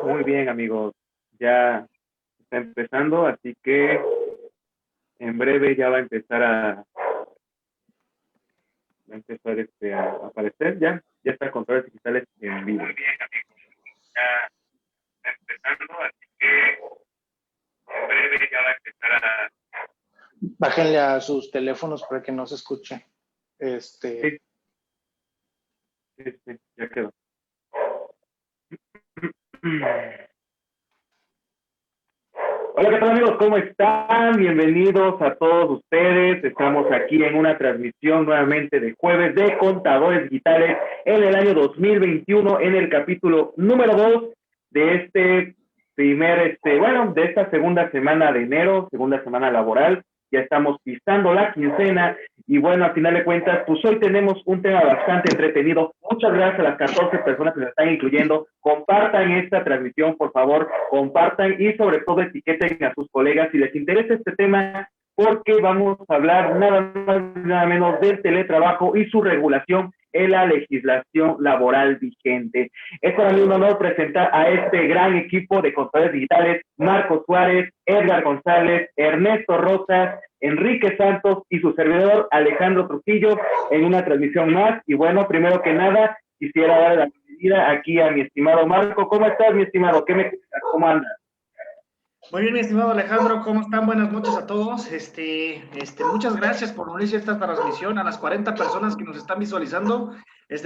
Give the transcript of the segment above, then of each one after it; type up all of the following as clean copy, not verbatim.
Muy bien, amigos. Ya está empezando, así que en breve ya va a empezar a aparecer. Ya está Controles Digitales en vivo. Muy bien, amigos. Ya está empezando, así que en breve ya va a empezar a... Bájenle a sus teléfonos para que no se escuche. Sí, ya quedó. Hola, ¿qué tal, amigos? ¿Cómo están? Bienvenidos a todos ustedes. Estamos aquí en una transmisión nuevamente de jueves de Contadores Digitales en el año 2021, en el capítulo número 2 de de esta segunda semana de enero, segunda semana laboral. Ya estamos pisando la quincena y bueno, a final de cuentas, pues hoy tenemos un tema bastante entretenido. Muchas gracias a las 14 personas que se están incluyendo. Compartan esta transmisión, por favor, compartan y sobre todo etiqueten a sus colegas si les interesa este tema, porque vamos a hablar nada más nada menos del teletrabajo y su regulación en la legislación laboral vigente. Es para mí un honor presentar a este gran equipo de contadores digitales: Marco Suárez, Edgar González, Ernesto Rosas, Enrique Santos y su servidor Alejandro Trujillo en una transmisión más. Y bueno, primero que nada, quisiera dar la bienvenida aquí a mi estimado Marco. ¿Cómo estás, mi estimado? ¿Cómo andas? Muy bien, mi estimado Alejandro, ¿cómo están? Buenas noches a todos. Muchas gracias por unirse a esta transmisión, a las 40 personas que nos están visualizando.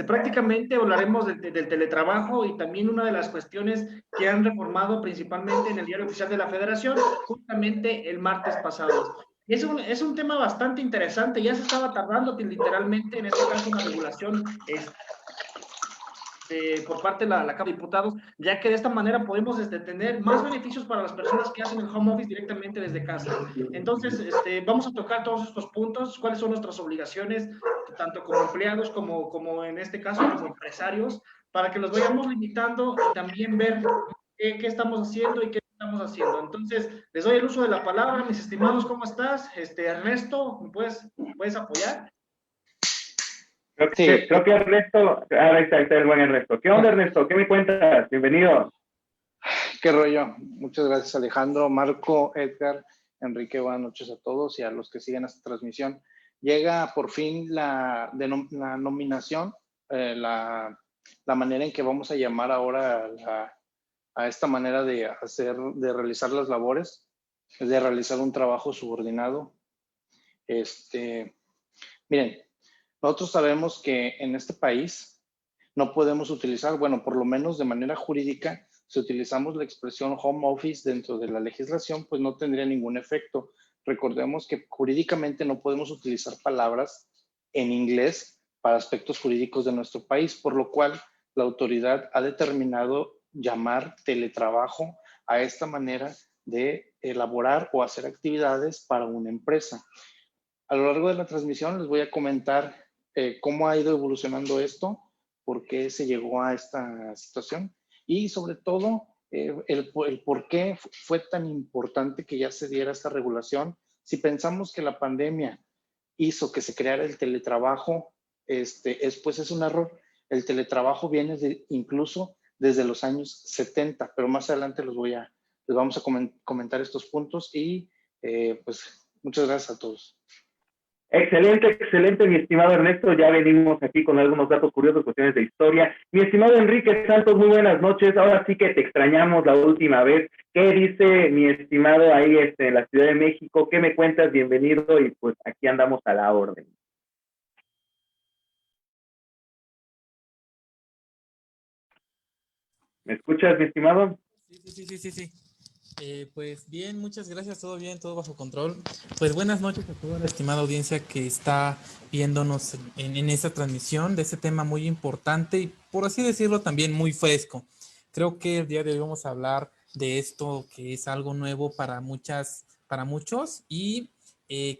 Prácticamente hablaremos del teletrabajo y también una de las cuestiones que han reformado principalmente en el Diario Oficial de la Federación, justamente el martes pasado. Es un tema bastante interesante, ya se estaba tardando literalmente, en este caso, una regulación por parte de la Cámara de Diputados, ya que de esta manera podemos tener más beneficios para las personas que hacen el home office directamente desde casa. Entonces, vamos a tocar todos estos puntos, cuáles son nuestras obligaciones, tanto como empleados como en este caso como empresarios, para que los vayamos limitando y también ver qué estamos haciendo y qué estamos haciendo. Entonces, les doy el uso de la palabra, mis estimados. ¿Cómo estás? Ernesto, ¿me puedes apoyar? Creo que Ernesto, ahí está el buen Ernesto. ¿Qué onda, Ernesto? ¿Qué me cuentas? Bienvenido. ¿Qué rollo? Muchas gracias, Alejandro, Marco, Edgar, Enrique. Buenas noches a todos y a los que siguen esta transmisión. Llega por fin la nominación, la manera en que vamos a llamar ahora a esta manera de realizar las labores, de realizar un trabajo subordinado. Miren, nosotros sabemos que en este país no podemos utilizar, bueno, por lo menos de manera jurídica, si utilizamos la expresión home office dentro de la legislación, pues no tendría ningún efecto. Recordemos que jurídicamente no podemos utilizar palabras en inglés para aspectos jurídicos de nuestro país, por lo cual la autoridad ha determinado llamar teletrabajo a esta manera de elaborar o hacer actividades para una empresa. A lo largo de la transmisión les voy a comentar cómo ha ido evolucionando esto, por qué se llegó a esta situación y sobre todo el por qué fue tan importante que ya se diera esta regulación. Si pensamos que la pandemia hizo que se creara el teletrabajo, pues es un error. El teletrabajo viene incluso desde los años 70, pero más adelante les vamos a comentar estos puntos y pues muchas gracias a todos. Excelente, mi estimado Ernesto. Ya venimos aquí con algunos datos curiosos, cuestiones de historia. Mi estimado Enrique Santos, muy buenas noches. Ahora sí que te extrañamos la última vez. ¿Qué dice mi estimado ahí en la Ciudad de México? ¿Qué me cuentas? Bienvenido y pues aquí andamos a la orden. ¿Me escuchas, mi estimado? Sí. Pues bien, muchas gracias, todo bien, todo bajo control. Pues buenas noches a toda la estimada audiencia que está viéndonos en esta transmisión de este tema muy importante y, por así decirlo, también muy fresco. Creo que el día de hoy vamos a hablar de esto que es algo nuevo para muchos y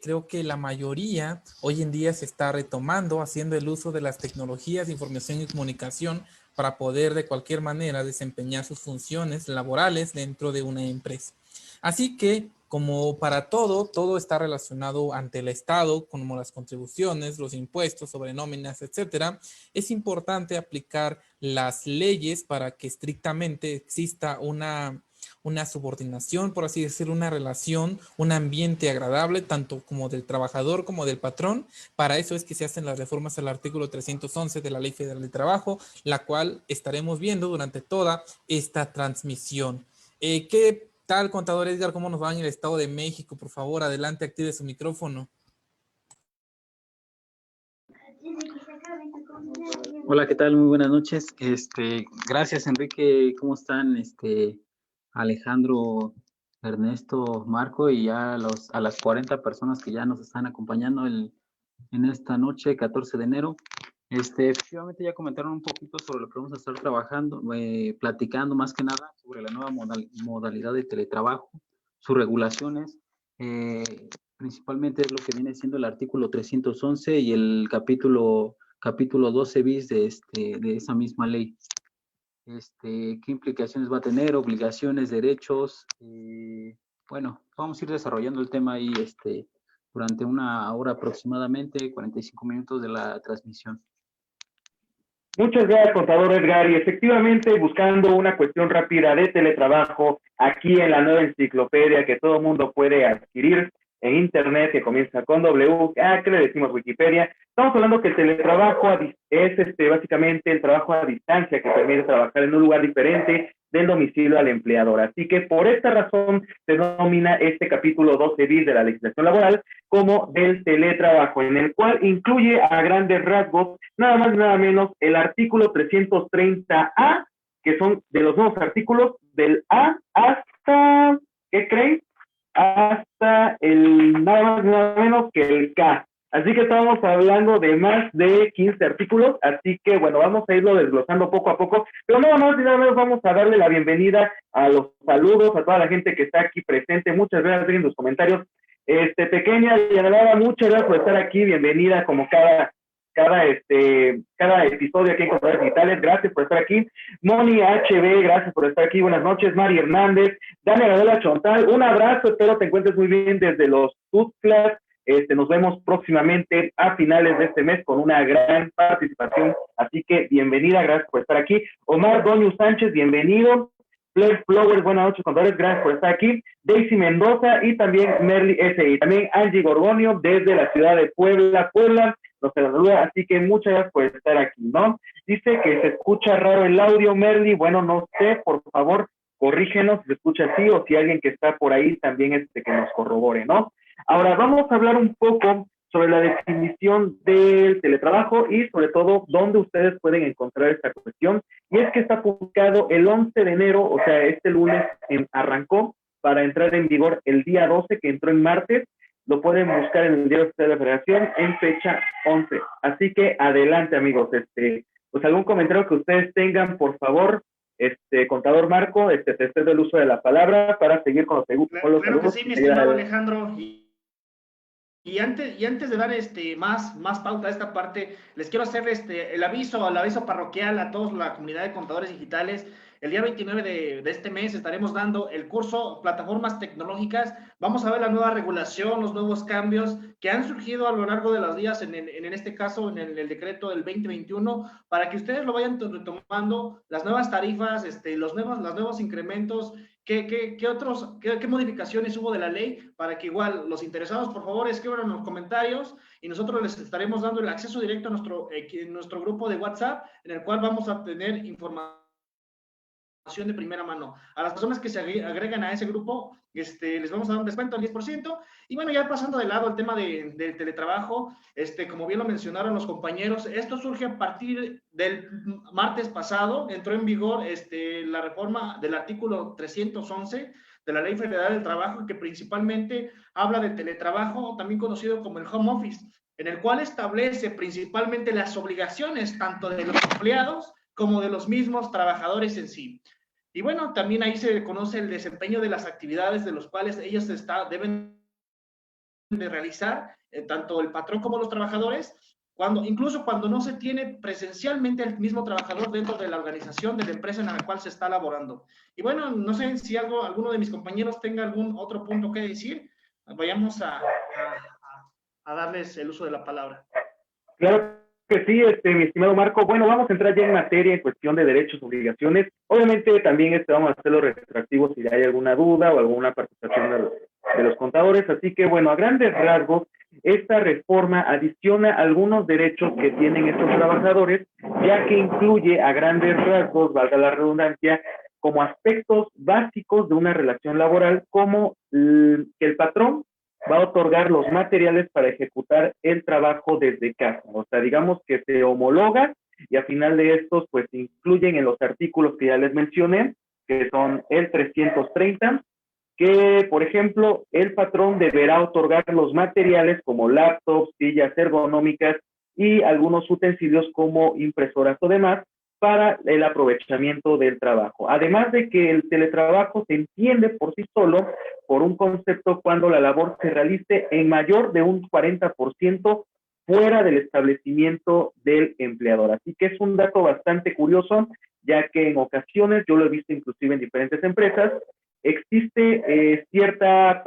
creo que la mayoría hoy en día se está retomando, haciendo el uso de las tecnologías de información y comunicación para poder de cualquier manera desempeñar sus funciones laborales dentro de una empresa. Así que, como para todo está relacionado ante el Estado, como las contribuciones, los impuestos sobre nóminas, etcétera, es importante aplicar las leyes para que estrictamente exista una subordinación, por así decirlo, una relación, un ambiente agradable, tanto como del trabajador como del patrón. Para eso es que se hacen las reformas al artículo 311 de la Ley Federal del Trabajo, la cual estaremos viendo durante toda esta transmisión. ¿Qué tal, contador Edgar? ¿Cómo nos va en el Estado de México? Por favor, adelante, active su micrófono. Hola, ¿qué tal? Muy buenas noches. Gracias, Enrique. ¿Cómo están? Alejandro, Ernesto, Marco y ya a las 40 personas que ya nos están acompañando en esta noche, 14 de enero. Efectivamente ya comentaron un poquito sobre lo que vamos a estar trabajando, platicando más que nada sobre la nueva modalidad de teletrabajo, sus regulaciones, principalmente es lo que viene siendo el artículo 311 y el capítulo 12 bis de esa misma ley. ¿Qué implicaciones va a tener? Obligaciones, derechos. Bueno, vamos a ir desarrollando el tema ahí durante una hora aproximadamente, 45 minutos de la transmisión. Muchas gracias, contador Edgar. Y efectivamente, buscando una cuestión rápida de teletrabajo aquí en la nueva enciclopedia que todo el mundo puede adquirir en internet, que comienza con W, ¿qué le decimos? Wikipedia. Estamos hablando que el teletrabajo es básicamente el trabajo a distancia que permite trabajar en un lugar diferente del domicilio al empleador. Así que por esta razón se denomina este capítulo 12 bis de la legislación laboral como del teletrabajo, en el cual incluye a grandes rasgos nada más y nada menos el artículo 330A, que son de los nuevos artículos del A hasta, ¿qué creen? Hasta el nada más y nada menos que el K. Así que estamos hablando de más de 15 artículos, así que bueno, vamos a irlo desglosando poco a poco, pero nada más y nada menos vamos a darle la bienvenida a los saludos, a toda la gente que está aquí presente. Muchas gracias en los comentarios. Pequeña y Anelada, muchas gracias por estar aquí, bienvenida como cada episodio aquí en Contadores Digitales. Gracias por estar aquí. Moni HB, gracias por estar aquí. Buenas noches. Mari Hernández, Daniela Adela Chontal, un abrazo, espero te encuentres muy bien desde los Tuxtlas. Nos vemos próximamente a finales de este mes con una gran participación, así que bienvenida, gracias por estar aquí. Omar Doñu Sánchez, bienvenido. Blair Flowers, buenas noches, contadores, gracias por estar aquí. Daisy Mendoza y también Merly S. Y también Angie Gorgonio desde la ciudad de Puebla, nos saluda, así que muchas gracias por estar aquí, ¿no? Dice que se escucha raro el audio, Merly, bueno, no sé, por favor, corrígenos si se escucha así o si alguien que está por ahí también que nos corrobore, ¿no? Ahora vamos a hablar un poco sobre la definición del teletrabajo y sobre todo dónde ustedes pueden encontrar esta cuestión. Y es que está publicado el 11 de enero, o sea, este lunes arrancó para entrar en vigor el día 12, que entró en martes. Lo pueden buscar en el Diario Oficial de la Federación en fecha 11. Así que adelante, amigos. Pues algún comentario que ustedes tengan, por favor, contador Marco, te cedo el uso de la palabra para seguir con los saludos. Claro que sí, mi estimado Alejandro. Y antes de dar más pauta a esta parte, les quiero hacer el aviso parroquial a toda la comunidad de contadores digitales. El día 29 de este mes estaremos dando el curso Plataformas Tecnológicas. Vamos a ver la nueva regulación, los nuevos cambios que han surgido a lo largo de los días, en este caso, en el decreto del 2021, para que ustedes lo vayan retomando, las nuevas tarifas, los nuevos incrementos, ¿Qué modificaciones hubo de la ley? Para que igual los interesados, por favor, escriban en los comentarios y nosotros les estaremos dando el acceso directo a nuestro grupo de WhatsApp, en el cual vamos a tener información de primera mano. A las personas que se agregan a ese grupo, les vamos a dar un descuento del 10%. Y bueno, ya pasando de lado el tema del teletrabajo, como bien lo mencionaron los compañeros, esto surge a partir del martes pasado, entró en vigor la reforma del artículo 311 de la Ley Federal del Trabajo, que principalmente habla de teletrabajo, también conocido como el home office, en el cual establece principalmente las obligaciones tanto de los empleados como de los mismos trabajadores en sí. Y bueno, también ahí se conoce el desempeño de las actividades de los cuales ellos deben de realizar, tanto el patrón como los trabajadores, incluso cuando no se tiene presencialmente el mismo trabajador dentro de la organización, de la empresa en la cual se está laborando. Y bueno, no sé si alguno de mis compañeros tenga algún otro punto que decir. Vayamos a darles el uso de la palabra. Claro Que sí, mi estimado Marco. Bueno, vamos a entrar ya en materia en cuestión de derechos, obligaciones. Obviamente también vamos a hacer los retroactivos si hay alguna duda o alguna participación de los contadores. Así que, bueno, a grandes rasgos, esta reforma adiciona algunos derechos que tienen estos trabajadores, ya que incluye a grandes rasgos, valga la redundancia, como aspectos básicos de una relación laboral, como que el patrón va a otorgar los materiales para ejecutar el trabajo desde casa. O sea, digamos que se homologa y a final de estos, pues, se incluyen en los artículos que ya les mencioné, que son el 330, que, por ejemplo, el patrón deberá otorgar los materiales como laptops, sillas ergonómicas y algunos utensilios como impresoras o demás para el aprovechamiento del trabajo. Además de que el teletrabajo se entiende por sí solo por un concepto cuando la labor se realice en mayor de un 40% fuera del establecimiento del empleador. Así que es un dato bastante curioso, ya que en ocasiones, yo lo he visto inclusive en diferentes empresas, existe cierta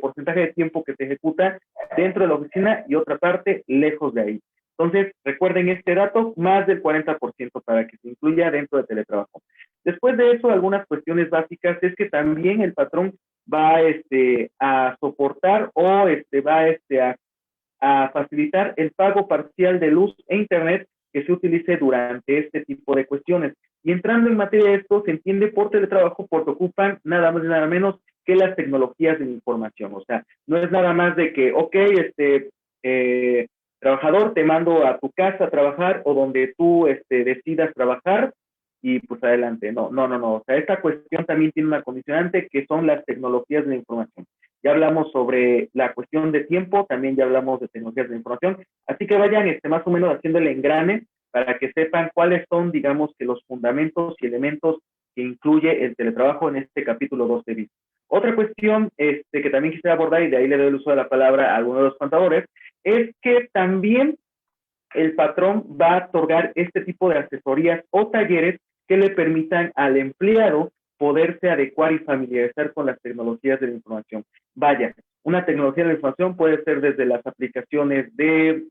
porcentaje de tiempo que se ejecuta dentro de la oficina y otra parte lejos de ahí. Entonces, recuerden este dato, más del 40% para que se incluya dentro de teletrabajo. Después de eso, algunas cuestiones básicas es que también el patrón va a soportar o va a facilitar el pago parcial de luz e internet que se utilice durante este tipo de cuestiones. Y entrando en materia de esto, se entiende por teletrabajo porque ocupan nada más y nada menos que las tecnologías de la información. O sea, no es nada más de que, ok, trabajador, te mando a tu casa a trabajar o donde tú decidas trabajar y pues adelante. No. O sea, esta cuestión también tiene una condicionante que son las tecnologías de la información. Ya hablamos sobre la cuestión de tiempo, también ya hablamos de tecnologías de la información. Así que vayan más o menos haciendo el engrane para que sepan cuáles son, digamos, que los fundamentos y elementos que incluye el teletrabajo en este capítulo 12 bis. Otra cuestión que también quisiera abordar, y de ahí le doy el uso de la palabra a algunos de los contadores, es que también el patrón va a otorgar este tipo de asesorías o talleres que le permitan al empleado poderse adecuar y familiarizar con las tecnologías de la información. Vaya, una tecnología de la información puede ser desde las aplicaciones de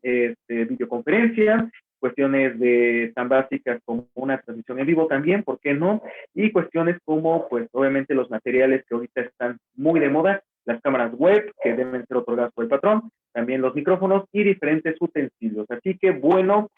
videoconferencia, cuestiones tan básicas como una transmisión en vivo también, ¿por qué no? Y cuestiones como, pues, obviamente los materiales que ahorita están muy de moda, las cámaras web que deben ser otorgadas por el patrón, también los micrófonos y diferentes utensilios. Así que, bueno,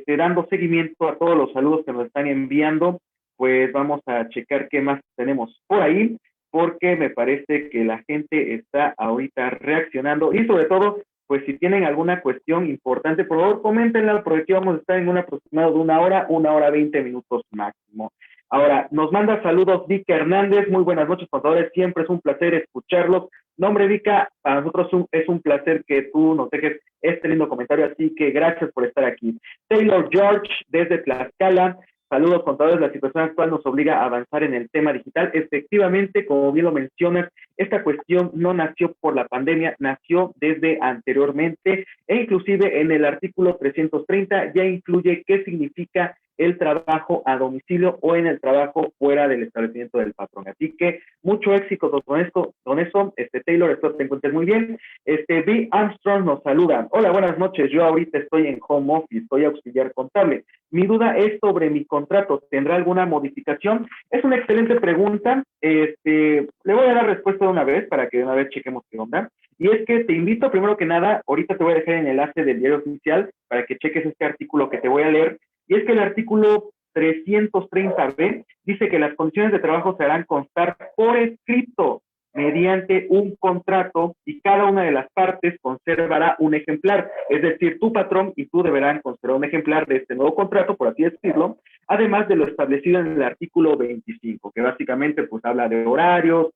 dando seguimiento a todos los saludos que nos están enviando, pues vamos a checar qué más tenemos por ahí, porque me parece que la gente está ahorita reaccionando y sobre todo, pues si tienen alguna cuestión importante, por favor, coméntenla, porque aquí vamos a estar en un aproximado de 1 hora 20 minutos máximo. Ahora, nos manda saludos Vika Hernández, muy buenas noches, contadores, siempre es un placer escucharlos. Nombre Vika, para nosotros es un placer que tú nos dejes este lindo comentario, así que gracias por estar aquí. Taylor George, desde Tlaxcala, saludos contadores, la situación actual nos obliga a avanzar en el tema digital. Efectivamente, como bien lo mencionas, esta cuestión no nació por la pandemia, nació desde anteriormente e inclusive en el artículo 330 ya incluye qué significa el trabajo a domicilio o en el trabajo fuera del establecimiento del patrón. Así que mucho éxito con eso, Taylor, espero te encuentres muy bien. B. Armstrong nos saluda. Hola, buenas noches. Yo ahorita estoy en home office, soy auxiliar contable. Mi duda es sobre mi contrato. ¿Tendrá alguna modificación? Es una excelente pregunta. Le voy a dar respuesta de una vez para que de una vez chequemos qué onda. Y es que te invito, primero que nada, ahorita te voy a dejar el enlace del diario oficial para que cheques este artículo que te voy a leer. Y es que el artículo 330b dice que las condiciones de trabajo se harán constar por escrito mediante un contrato y cada una de las partes conservará un ejemplar. Es decir, tu patrón y tú deberán conservar un ejemplar de este nuevo contrato, por así decirlo, además de lo establecido en el artículo 25, que básicamente pues habla de horarios,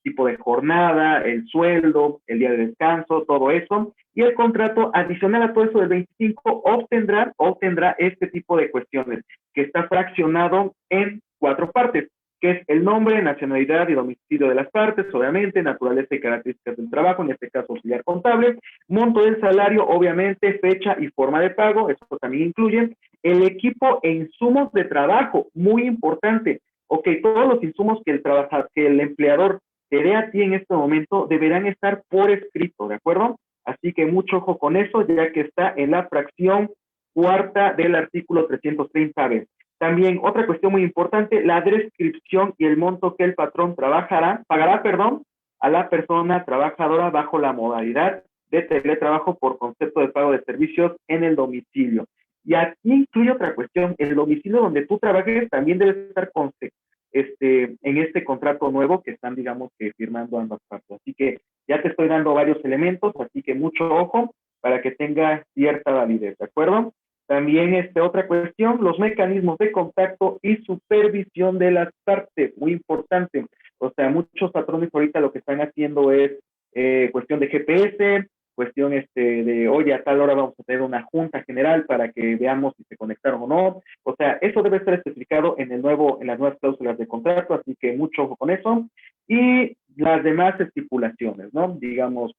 tipo de jornada, el sueldo, el día de descanso, todo eso. Y el contrato adicional a todo eso del 25 obtendrá este tipo de cuestiones, que está fraccionado en 4 partes, que es el nombre, nacionalidad y domicilio de las partes, obviamente, naturaleza y características del trabajo, en este caso auxiliar contable, monto del salario, obviamente, fecha y forma de pago, eso también incluye, el equipo e insumos de trabajo, muy importante. Ok, todos los insumos que el empleador te dé a ti en este momento deberán estar por escrito, ¿de acuerdo? Así que mucho ojo con eso, ya que está en la fracción cuarta del artículo 330b. También otra cuestión muy importante, la descripción y el monto que el patrón pagará, a la persona trabajadora bajo la modalidad de teletrabajo por concepto de pago de servicios en el domicilio. Y aquí incluye otra cuestión, el domicilio donde tú trabajes también debe estar en este contrato nuevo que están, digamos, que firmando ambas partes. Así que ya te estoy dando varios elementos, así que mucho ojo para que tenga cierta validez, ¿de acuerdo? También otra cuestión, los mecanismos de contacto y supervisión de las partes, muy importante. O sea, muchos patrones ahorita lo que están haciendo es cuestión de GPS, cuestión de, oye, a tal hora vamos a tener una junta general para que veamos si se conectaron o no. O sea, eso debe estar especificado en las nuevas cláusulas de contrato, así que mucho ojo con eso. Y las demás estipulaciones, ¿no? Digamos,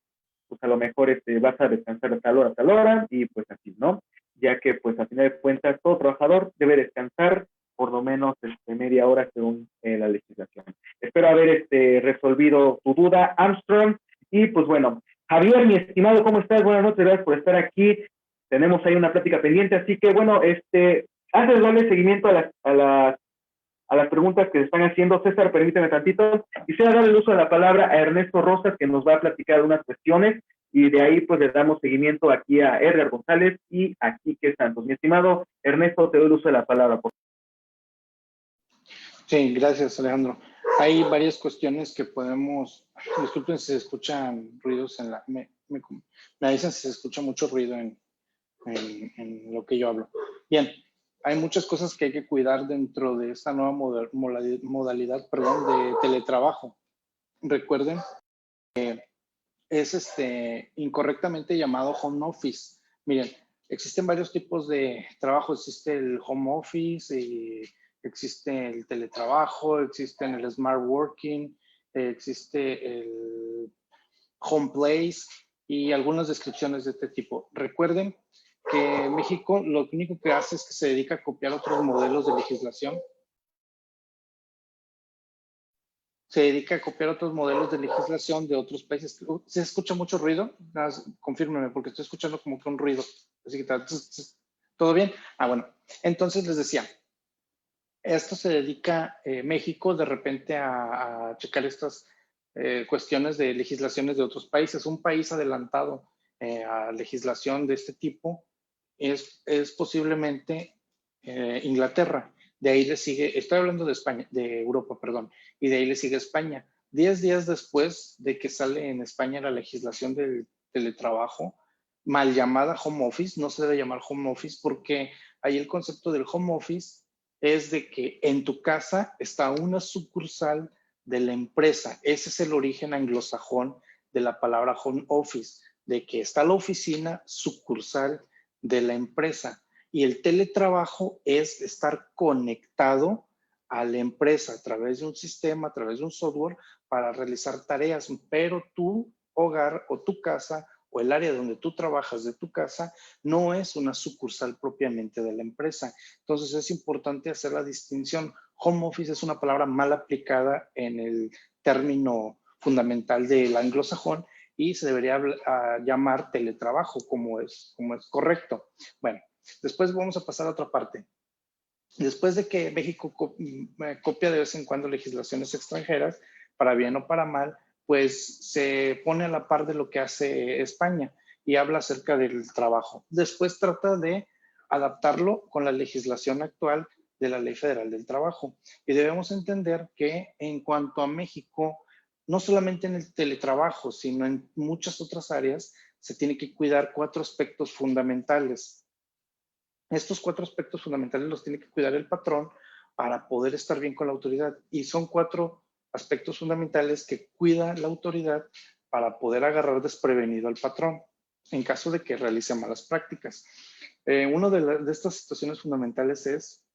pues a lo mejor vas a descansar a tal hora, y pues así, ¿no? Ya que pues a final de cuentas todo trabajador debe descansar por lo menos media hora según la legislación. Espero haber resolvido tu duda, Armstrong, y pues bueno, Javier, mi estimado, ¿cómo estás? Buenas noches, gracias por estar aquí. Tenemos ahí una plática pendiente, así que bueno, antes de darle seguimiento a las preguntas que se están haciendo, César, permíteme tantito. Quisiera darle el uso de la palabra a Ernesto Rosas, que nos va a platicar unas cuestiones, y de ahí pues le damos seguimiento aquí a Edgar González y a Quique Santos. Mi estimado Ernesto, te doy el uso de la palabra, por favor. Sí, gracias, Alejandro. Hay varias cuestiones que podemos, disculpen si se escuchan ruidos me dicen si se escucha mucho ruido en lo que yo hablo. Bien, hay muchas cosas que hay que cuidar dentro de esta nueva modalidad de teletrabajo. Recuerden que es incorrectamente llamado home office. Miren, existen varios tipos de trabajo. Existe el home office, existe el teletrabajo, existe el smart working, existe el home place y algunas descripciones de este tipo. Recuerden que México lo único que hace es que se dedica a copiar otros modelos de legislación. Se dedica a copiar otros modelos de legislación de otros países. ¿Se escucha mucho ruido? Confírmeme, porque estoy escuchando como que un ruido. Así que, ¿todo bien? Bueno. Entonces les decía, esto se dedica México de repente a checar estas cuestiones de legislaciones de otros países. Un país adelantado a legislación de este tipo es posiblemente Inglaterra. De ahí le sigue, estoy hablando de España, de Europa, perdón, y de ahí le sigue España. 10 días después de que sale en España la legislación del teletrabajo, mal llamada home office, no se debe llamar home office porque ahí el concepto del home office es de que en tu casa está una sucursal de la empresa. Ese es el origen anglosajón de la palabra home office, de que está la oficina sucursal de la empresa. Y el teletrabajo es estar conectado a la empresa a través de un sistema, a través de un software para realizar tareas, pero tu hogar o tu casa o el área donde tú trabajas de tu casa no es una sucursal propiamente de la empresa. Entonces es importante hacer la distinción. Home office es una palabra mal aplicada en el término fundamental del anglosajón y se debería llamar teletrabajo como es correcto. Bueno, después vamos a pasar a otra parte. Después de que México copia de vez en cuando legislaciones extranjeras, para bien o para mal, pues se pone a la par de lo que hace España y habla acerca del trabajo. Después trata de adaptarlo con la legislación actual de la Ley Federal del Trabajo. Y debemos entender que en cuanto a México, no solamente en el teletrabajo, sino en muchas otras áreas, se tiene que cuidar 4 aspectos fundamentales. Estos 4 aspectos fundamentales los tiene que cuidar el patrón para poder estar bien con la autoridad. Y son 4 aspectos fundamentales que cuida la autoridad para poder agarrar desprevenido al patrón en caso de que realice malas prácticas. Una de estas situaciones fundamentales es,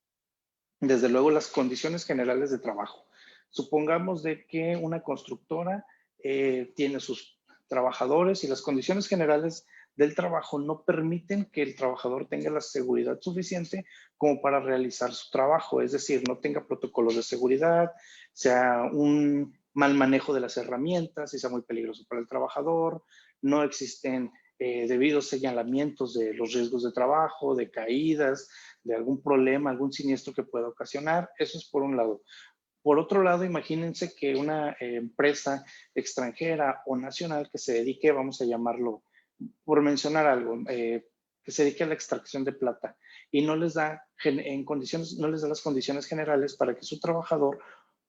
desde luego, las condiciones generales de trabajo. Supongamos de que una constructora tiene sus trabajadores y las condiciones generales del trabajo no permiten que el trabajador tenga la seguridad suficiente como para realizar su trabajo, es decir, no tenga protocolos de seguridad, sea un mal manejo de las herramientas y sea muy peligroso para el trabajador, no existen debidos señalamientos de los riesgos de trabajo, de caídas, de algún problema, algún siniestro que pueda ocasionar. Eso es por un lado. Por otro lado, imagínense que una empresa extranjera o nacional que se dedique, vamos a llamarlo, por mencionar algo, que se dedique a la extracción de plata y no les da las condiciones generales para que su trabajador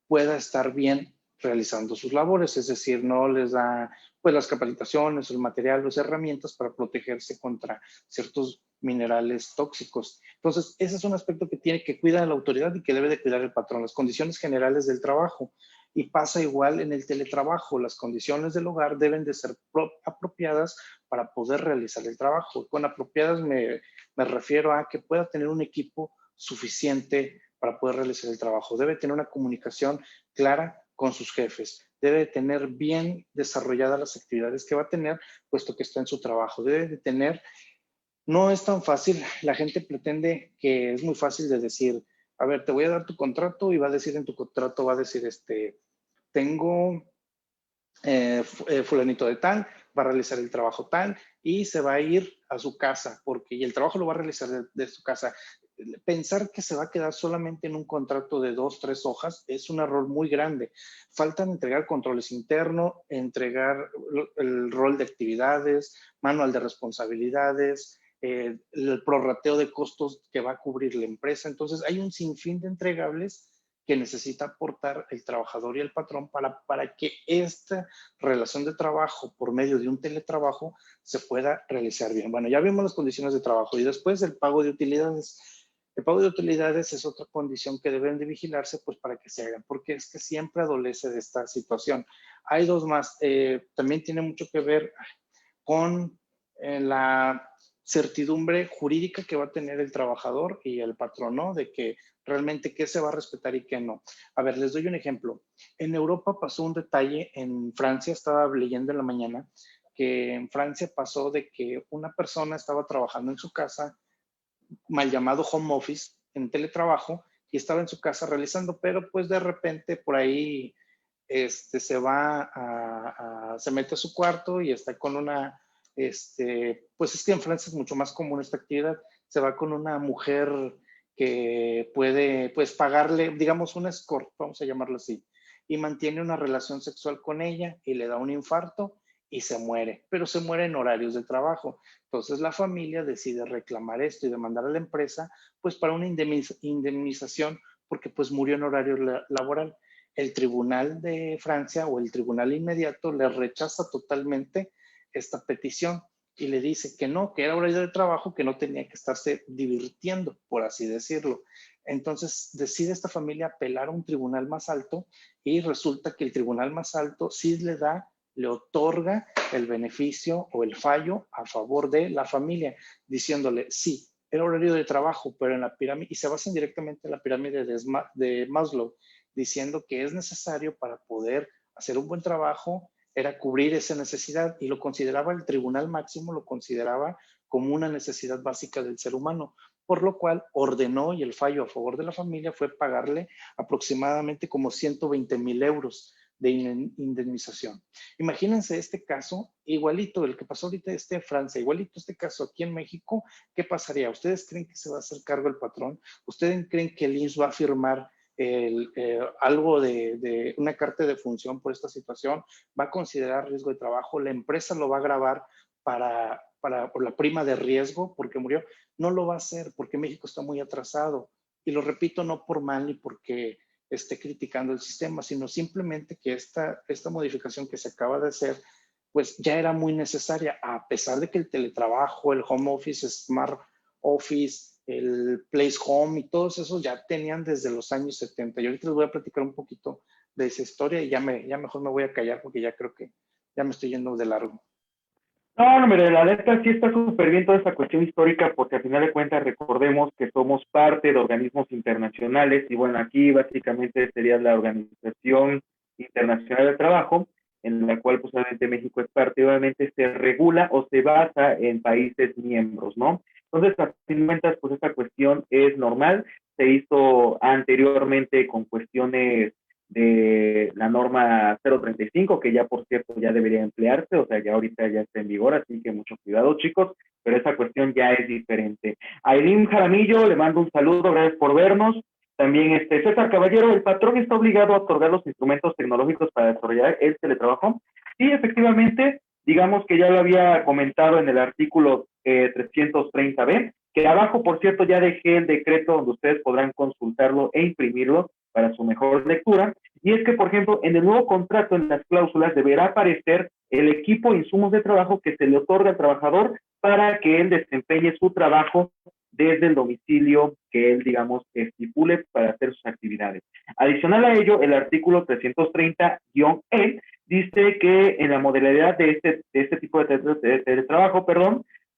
pueda estar bien realizando sus labores, es decir, no les da pues las capacitaciones, el material, las herramientas para protegerse contra ciertos minerales tóxicos. Entonces, ese es un aspecto que cuida la autoridad y que debe de cuidar el patrón, las condiciones generales del trabajo. Y pasa igual en el teletrabajo, las condiciones del hogar deben de ser apropiadas para poder realizar el trabajo. Con apropiadas me refiero a que pueda tener un equipo suficiente para poder realizar el trabajo. Debe tener una comunicación clara con sus jefes. Debe tener bien desarrolladas las actividades que va a tener, puesto que está en su trabajo. Debe de tener, no es tan fácil, la gente pretende que es muy fácil de decir, a ver, te voy a dar tu contrato y va a decir en tu contrato, va a decir, tengo fulanito de tal, va a realizar el trabajo tal y se va a ir a su casa, y el trabajo lo va a realizar de su casa. Pensar que se va a quedar solamente en un contrato de 2, 3 hojas es un error muy grande. Faltan entregar controles internos, entregar el rol de actividades, manual de responsabilidades, el prorrateo de costos que va a cubrir la empresa. Entonces hay un sinfín de entregables que necesita aportar el trabajador y el patrón para que esta relación de trabajo por medio de un teletrabajo se pueda realizar bien. Bueno, ya vimos las condiciones de trabajo y después el pago de utilidades. El pago de utilidades es otra condición que deben de vigilarse pues para que se hagan, porque es que siempre adolece de esta situación. Hay dos más, también tiene mucho que ver con la certidumbre jurídica que va a tener el trabajador y el patrón, ¿no? De que realmente qué se va a respetar y qué no. A ver, les doy un ejemplo. En Europa pasó un detalle, en Francia, estaba leyendo en la mañana, que en Francia pasó de que una persona estaba trabajando en su casa, mal llamado home office, en teletrabajo, y estaba en su casa realizando, pero pues de repente por ahí se mete a su cuarto y está con una, pues es que en Francia es mucho más común esta actividad, se va con una mujer que puede, pues, pagarle, digamos, un escort, vamos a llamarlo así, y mantiene una relación sexual con ella y le da un infarto y se muere, pero se muere en horarios de trabajo. Entonces la familia decide reclamar esto y demandar a la empresa, pues para una indemnización, porque pues murió en horario laboral. El tribunal de Francia o el tribunal inmediato le rechaza totalmente esta petición y le dice que no, que era horario de trabajo, que no tenía que estarse divirtiendo, por así decirlo. Entonces decide esta familia apelar a un tribunal más alto y resulta que el tribunal más alto sí le otorga el beneficio o el fallo a favor de la familia, diciéndole, sí, era horario de trabajo, pero en la pirámide, y se basan directamente en la pirámide de Maslow, diciendo que es necesario para poder hacer un buen trabajo, era cubrir esa necesidad, y lo consideraba el tribunal máximo, lo consideraba como una necesidad básica del ser humano, por lo cual ordenó, y el fallo a favor de la familia fue pagarle aproximadamente como 120,000 euros de indemnización. Imagínense este caso, igualito el que pasó ahorita en Francia, igualito este caso aquí en México, ¿qué pasaría? ¿Ustedes creen que se va a hacer cargo el patrón? ¿Ustedes creen que el IMSS va a firmar algo de una carta de función por esta situación? ¿Va a considerar riesgo de trabajo? ¿La empresa lo va a grabar por la prima de riesgo porque murió? No lo va a hacer porque México está muy atrasado. Y lo repito, no por mal ni porque esté criticando el sistema, sino simplemente que esta modificación que se acaba de hacer, pues ya era muy necesaria, a pesar de que el teletrabajo, el home office, smart office, el place home y todos esos ya tenían desde los años 70. Y ahorita les voy a platicar un poquito de esa historia y ya mejor me voy a callar porque ya creo que ya me estoy yendo de largo. No, hombre, la neta sí está súper bien toda esta cuestión histórica porque al final de cuentas recordemos que somos parte de organismos internacionales y bueno, aquí básicamente sería la Organización Internacional del Trabajo, en la cual pues obviamente México es parte, obviamente se regula o se basa en países miembros, ¿no? Entonces, a fin de cuentas, pues esta cuestión es normal, se hizo anteriormente con cuestiones de la norma 035, que ya por cierto ya debería emplearse, o sea, ya ahorita ya está en vigor, así que mucho cuidado, chicos, pero esa cuestión ya es diferente. A Aileen Jaramillo le mando un saludo, gracias por vernos. También César Caballero, ¿el patrón está obligado a otorgar los instrumentos tecnológicos para desarrollar el teletrabajo? Sí, efectivamente, digamos que ya lo había comentado en el artículo 330B, que abajo, por cierto, ya dejé el decreto donde ustedes podrán consultarlo e imprimirlo para su mejor lectura, y es que, por ejemplo, en el nuevo contrato, en las cláusulas, deberá aparecer el equipo e insumos de trabajo que se le otorga al trabajador para que él desempeñe su trabajo desde el domicilio que él, digamos, estipule para hacer sus actividades. Adicional a ello, el artículo 330-E dice que en la modalidad de este tipo de trabajo,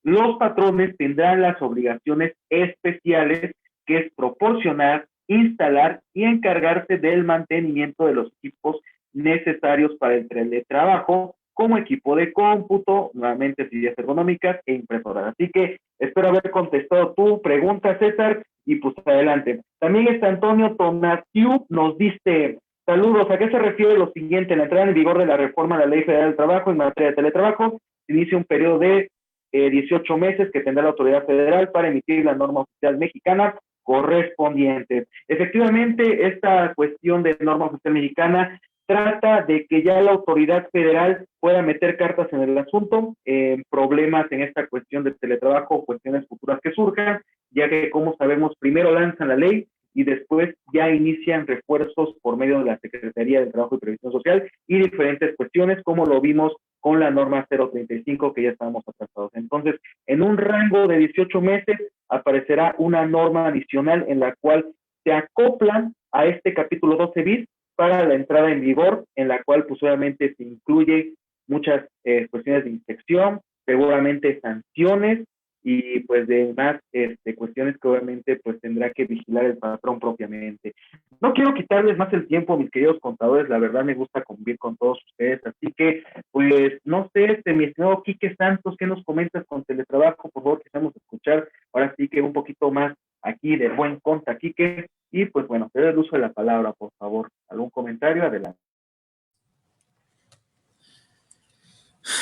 los patrones tendrán las obligaciones especiales, que es proporcionar, instalar y encargarse del mantenimiento de los equipos necesarios para el teletrabajo, como equipo de cómputo, nuevamente sillas ergonómicas e impresoras. Así que espero haber contestado tu pregunta, César, y pues adelante. También Antonio Tonatiu nos dice: saludos, ¿a qué se refiere lo siguiente? La entrada en vigor de la reforma a la Ley Federal del Trabajo en materia de teletrabajo se inicia un periodo de 18 meses que tendrá la autoridad federal para emitir la norma oficial mexicana correspondiente. Efectivamente, esta cuestión de norma oficial mexicana trata de que ya la autoridad federal pueda meter cartas en el asunto, problemas en esta cuestión de teletrabajo, cuestiones futuras que surjan, ya que, como sabemos, primero lanzan la ley y después ya inician refuerzos por medio de la Secretaría de Trabajo y Previsión Social y diferentes cuestiones, como lo vimos con la norma 035, que ya estábamos atrasados. Entonces, en un rango de 18 meses aparecerá una norma adicional en la cual se acoplan a este capítulo 12 bis para la entrada en vigor, en la cual pues obviamente se incluye muchas cuestiones de inspección, seguramente sanciones y pues demás cuestiones que obviamente pues tendrá que vigilar el patrón propiamente. No quiero quitarles más el tiempo, mis queridos contadores, la verdad me gusta convivir con todos ustedes, así que pues no sé, mi estimado Quique Santos, ¿qué nos comentas con teletrabajo? Por favor, quisiéramos escuchar ahora sí que un poquito más aquí de buen conta, Quique, y pues bueno, te doy el uso de la palabra, por favor. ¿Algún comentario? Adelante.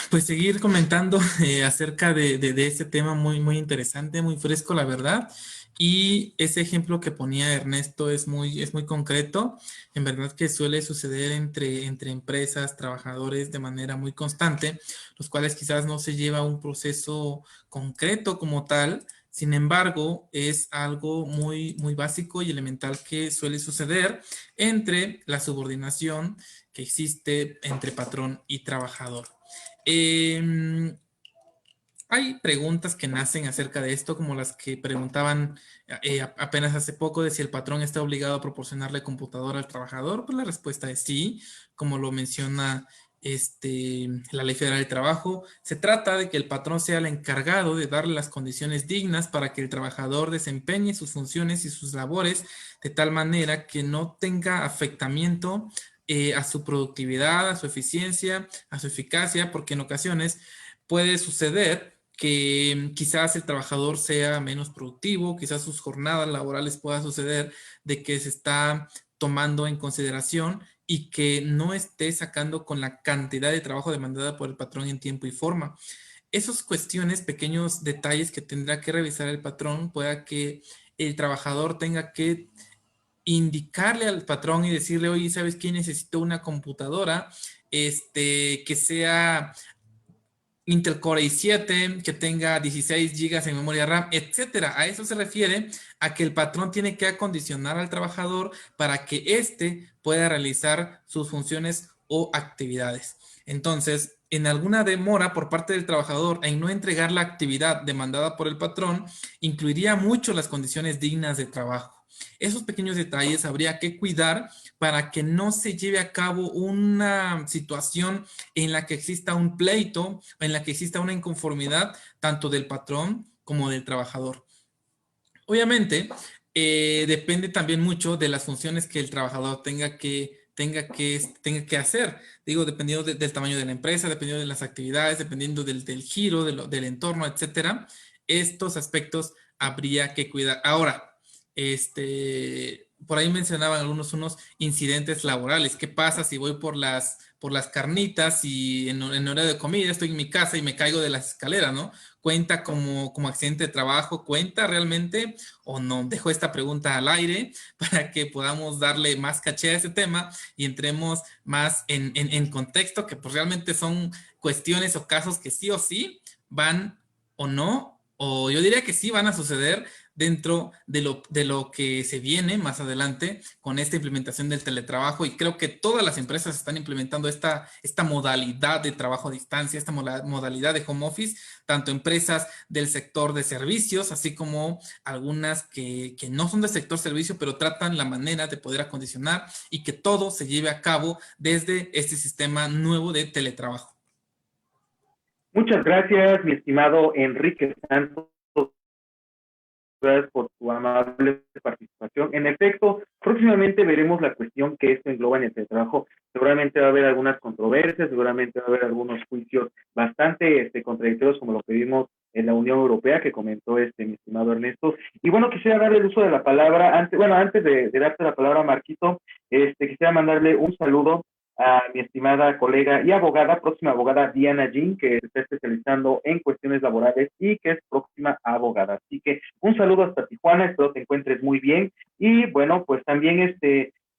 Pues seguir comentando acerca de este tema muy interesante, muy fresco, la verdad. Y ese ejemplo que ponía Ernesto es muy concreto. En verdad que suele suceder entre empresas, trabajadores de manera muy constante, los cuales quizás no se lleva un proceso concreto como tal. Sin embargo, es algo muy básico y elemental que suele suceder entre la subordinación que existe entre patrón y trabajador. Hay preguntas que nacen acerca de esto, como las que preguntaban apenas hace poco de si el patrón está obligado a proporcionarle computadora al trabajador. Pues la respuesta es sí, como lo menciona la Ley Federal del Trabajo. Se trata de que el patrón sea el encargado de darle las condiciones dignas para que el trabajador desempeñe sus funciones y sus labores de tal manera que no tenga afectamiento a su productividad, a su eficiencia, a su eficacia, porque en ocasiones puede suceder que quizás el trabajador sea menos productivo, quizás sus jornadas laborales pueda suceder de que se está tomando en consideración y que no esté sacando con la cantidad de trabajo demandada por el patrón en tiempo y forma. Esas cuestiones, pequeños detalles que tendrá que revisar el patrón, pueda que el trabajador tenga que indicarle al patrón y decirle: oye, ¿sabes qué? Necesito una computadora que sea Intel Core i7, que tenga 16 GB en memoria RAM, etcétera. A eso se refiere a que el patrón tiene que acondicionar al trabajador para que éste pueda realizar sus funciones o actividades. Entonces, en alguna demora por parte del trabajador en no entregar la actividad demandada por el patrón, incluiría mucho las condiciones dignas de trabajo. Esos pequeños detalles habría que cuidar para que no se lleve a cabo una situación en la que exista un pleito, en la que exista una inconformidad tanto del patrón como del trabajador. Obviamente, depende también mucho de las funciones que el trabajador tenga que hacer. Digo, dependiendo del tamaño de la empresa, dependiendo de las actividades, dependiendo del giro, del entorno, etcétera. Estos aspectos habría que cuidar. Ahora, por ahí mencionaban unos incidentes laborales. ¿Qué pasa si voy por las carnitas y en horario de comida estoy en mi casa y me caigo de las escaleras, ¿no? ¿Cuenta como accidente de trabajo? ¿Cuenta realmente o no? Dejo esta pregunta al aire para que podamos darle más caché a ese tema y entremos más en contexto, que pues realmente son cuestiones o casos que sí o sí van o no, o yo diría que sí van a suceder dentro de lo que se viene más adelante con esta implementación del teletrabajo, y creo que todas las empresas están implementando esta modalidad de trabajo a distancia, esta modalidad de home office, tanto empresas del sector de servicios, así como algunas que no son del sector servicio, pero tratan la manera de poder acondicionar y que todo se lleve a cabo desde este sistema nuevo de teletrabajo. Muchas gracias, mi estimado Enrique Santos. Gracias por tu amable participación. En efecto, próximamente veremos la cuestión que esto engloba en el teletrabajo. Seguramente va a haber algunas controversias, seguramente va a haber algunos juicios bastante contradictorios, como lo que vimos en la Unión Europea, que comentó mi estimado Ernesto. Y bueno, quisiera darle el uso de la palabra, antes de darte la palabra, Marquito, quisiera mandarle un saludo a mi estimada colega y abogada, próxima abogada Diana Jean, que se está especializando en cuestiones laborales y que es próxima abogada. Así que un saludo hasta Tijuana, espero te encuentres muy bien. Y bueno, pues también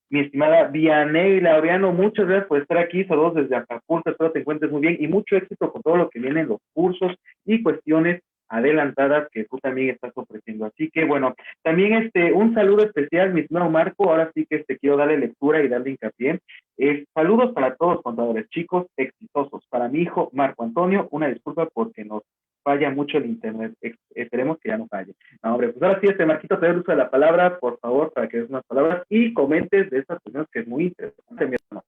mi estimada Vianey Laureano, muchas gracias por estar aquí, saludos desde Acapulco, espero te encuentres muy bien y mucho éxito con todo lo que vienen los cursos y cuestiones adelantadas que tú también estás ofreciendo. Así que bueno, también un saludo especial, mi estimado Marco, ahora sí que quiero darle lectura y darle hincapié. Saludos para todos los contadores, chicos exitosos. Para mi hijo Marco Antonio, una disculpa porque nos falla mucho el internet, esperemos que ya no falle. No, hombre, pues ahora sí, Marquito, te doy el uso de la palabra, por favor, para que des unas palabras y comentes de estas cuestiones que es muy interesante, mi hermano.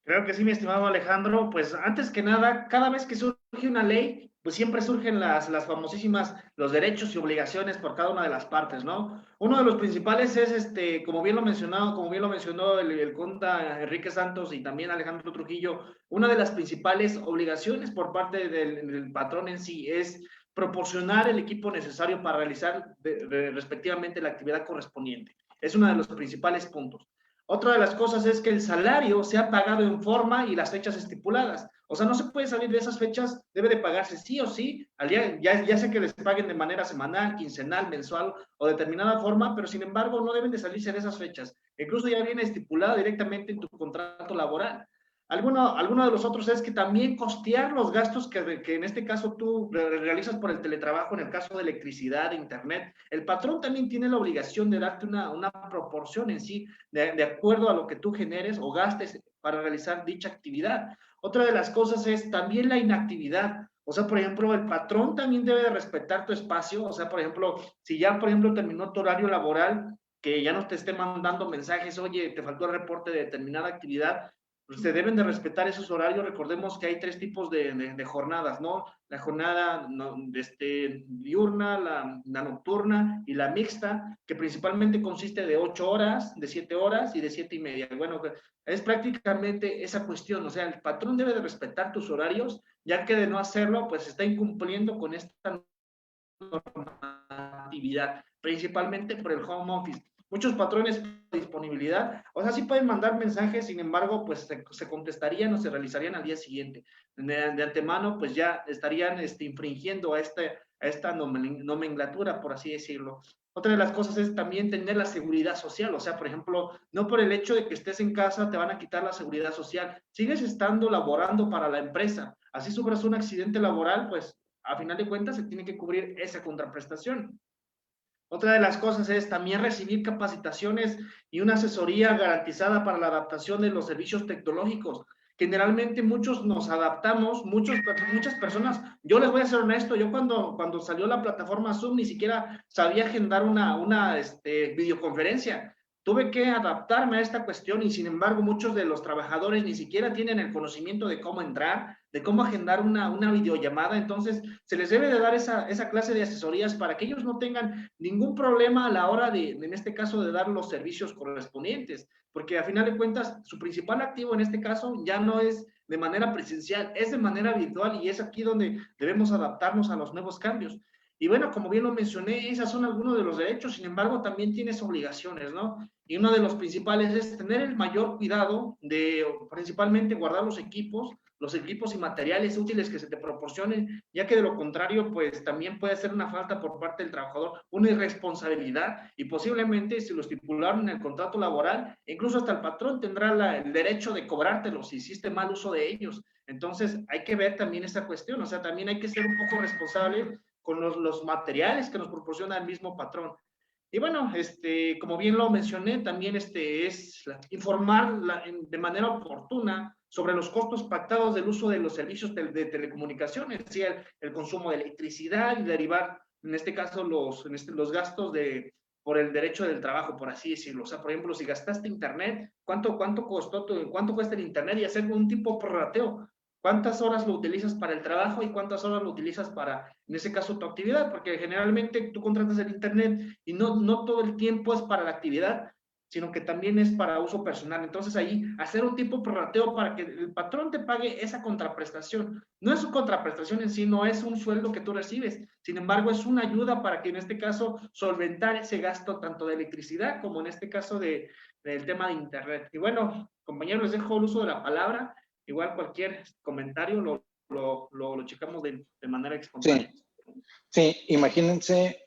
Creo que sí, mi estimado Alejandro. Pues antes que nada, cada vez que surge una ley, pues siempre surgen las famosísimas, los derechos y obligaciones por cada una de las partes, ¿no? Uno de los principales es, como bien lo mencionó el conta Enrique Santos y también Alejandro Trujillo, una de las principales obligaciones por parte del patrón en sí es proporcionar el equipo necesario para realizar respectivamente la actividad correspondiente. Es uno de los principales puntos. Otra de las cosas es que el salario sea pagado en forma y las fechas estipuladas. O sea, no se puede salir de esas fechas, debe de pagarse sí o sí, al día, ya sea que les paguen de manera semanal, quincenal, mensual o determinada forma, pero sin embargo no deben de salirse de esas fechas. Incluso ya viene estipulado directamente en tu contrato laboral. Alguno de los otros es que también costear los gastos que en este caso tú realizas por el teletrabajo, en el caso de electricidad, de internet. El patrón también tiene la obligación de darte una proporción en sí, de acuerdo a lo que tú generes o gastes para realizar dicha actividad. Otra de las cosas es también la inactividad. O sea, por ejemplo, el patrón también debe de respetar tu espacio. O sea, por ejemplo, si ya, por ejemplo, terminó tu horario laboral, que ya no te esté mandando mensajes, oye, te faltó el reporte de determinada actividad, se deben de respetar esos horarios. Recordemos que hay tres tipos de jornadas, ¿no? La jornada diurna, la nocturna y la mixta, que principalmente consiste de 8 horas, de 7 horas y de 7:30. Bueno, es prácticamente esa cuestión. O sea, el patrón debe de respetar tus horarios, ya que de no hacerlo, pues está incumpliendo con esta normatividad, principalmente por el home office. Muchos patrones de disponibilidad, o sea, sí pueden mandar mensajes, sin embargo, pues se contestarían o se realizarían al día siguiente. De antemano, pues ya estarían infringiendo a esta nomenclatura, por así decirlo. Otra de las cosas es también tener la seguridad social. O sea, por ejemplo, no por el hecho de que estés en casa te van a quitar la seguridad social. Sigues estando laborando para la empresa. Así sufras un accidente laboral, pues a final de cuentas se tiene que cubrir esa contraprestación. Otra de las cosas es también recibir capacitaciones y una asesoría garantizada para la adaptación de los servicios tecnológicos. Generalmente muchos nos adaptamos, muchas personas, yo les voy a ser honesto, yo cuando salió la plataforma Zoom ni siquiera sabía agendar una videoconferencia. Tuve que adaptarme a esta cuestión y sin embargo muchos de los trabajadores ni siquiera tienen el conocimiento de cómo entrar, de cómo agendar una videollamada. Entonces se les debe de dar esa clase de asesorías para que ellos no tengan ningún problema a la hora en este caso, de dar los servicios correspondientes, porque a final de cuentas su principal activo en este caso ya no es de manera presencial, es de manera virtual, y es aquí donde debemos adaptarnos a los nuevos cambios. Y bueno, como bien lo mencioné, esas son algunos de los derechos, sin embargo, también tienes obligaciones, ¿no? Y uno de los principales es tener el mayor cuidado de, principalmente, guardar los equipos y materiales útiles que se te proporcionen, ya que de lo contrario, pues también puede ser una falta por parte del trabajador, una irresponsabilidad, y posiblemente si lo estipularon en el contrato laboral, incluso hasta el patrón tendrá el derecho de cobrártelos si hiciste mal uso de ellos. Entonces, hay que ver también esa cuestión, o sea, también hay que ser un poco responsable con los materiales que nos proporciona el mismo patrón. Y bueno, como bien lo mencioné, también es informar de manera oportuna sobre los costos pactados del uso de los servicios de telecomunicaciones, es decir, el consumo de electricidad y derivar, en este caso, los gastos por el derecho del trabajo, por así decirlo. O sea, por ejemplo, si gastaste internet, ¿cuánto cuesta el internet? Y hacer un tipo prorrateo. ¿Cuántas horas lo utilizas para el trabajo y cuántas horas lo utilizas para, en ese caso, tu actividad? Porque generalmente tú contratas el internet y no todo el tiempo es para la actividad, sino que también es para uso personal. Entonces ahí hacer un tipo prorrateo para que el patrón te pague esa contraprestación. No es una contraprestación en sí, no es un sueldo que tú recibes. Sin embargo, es una ayuda para que en este caso solventar ese gasto tanto de electricidad como en este caso del tema de internet. Y bueno, compañeros, les dejo el uso de la palabra. Igual cualquier comentario lo checamos de manera espontánea. Sí, imagínense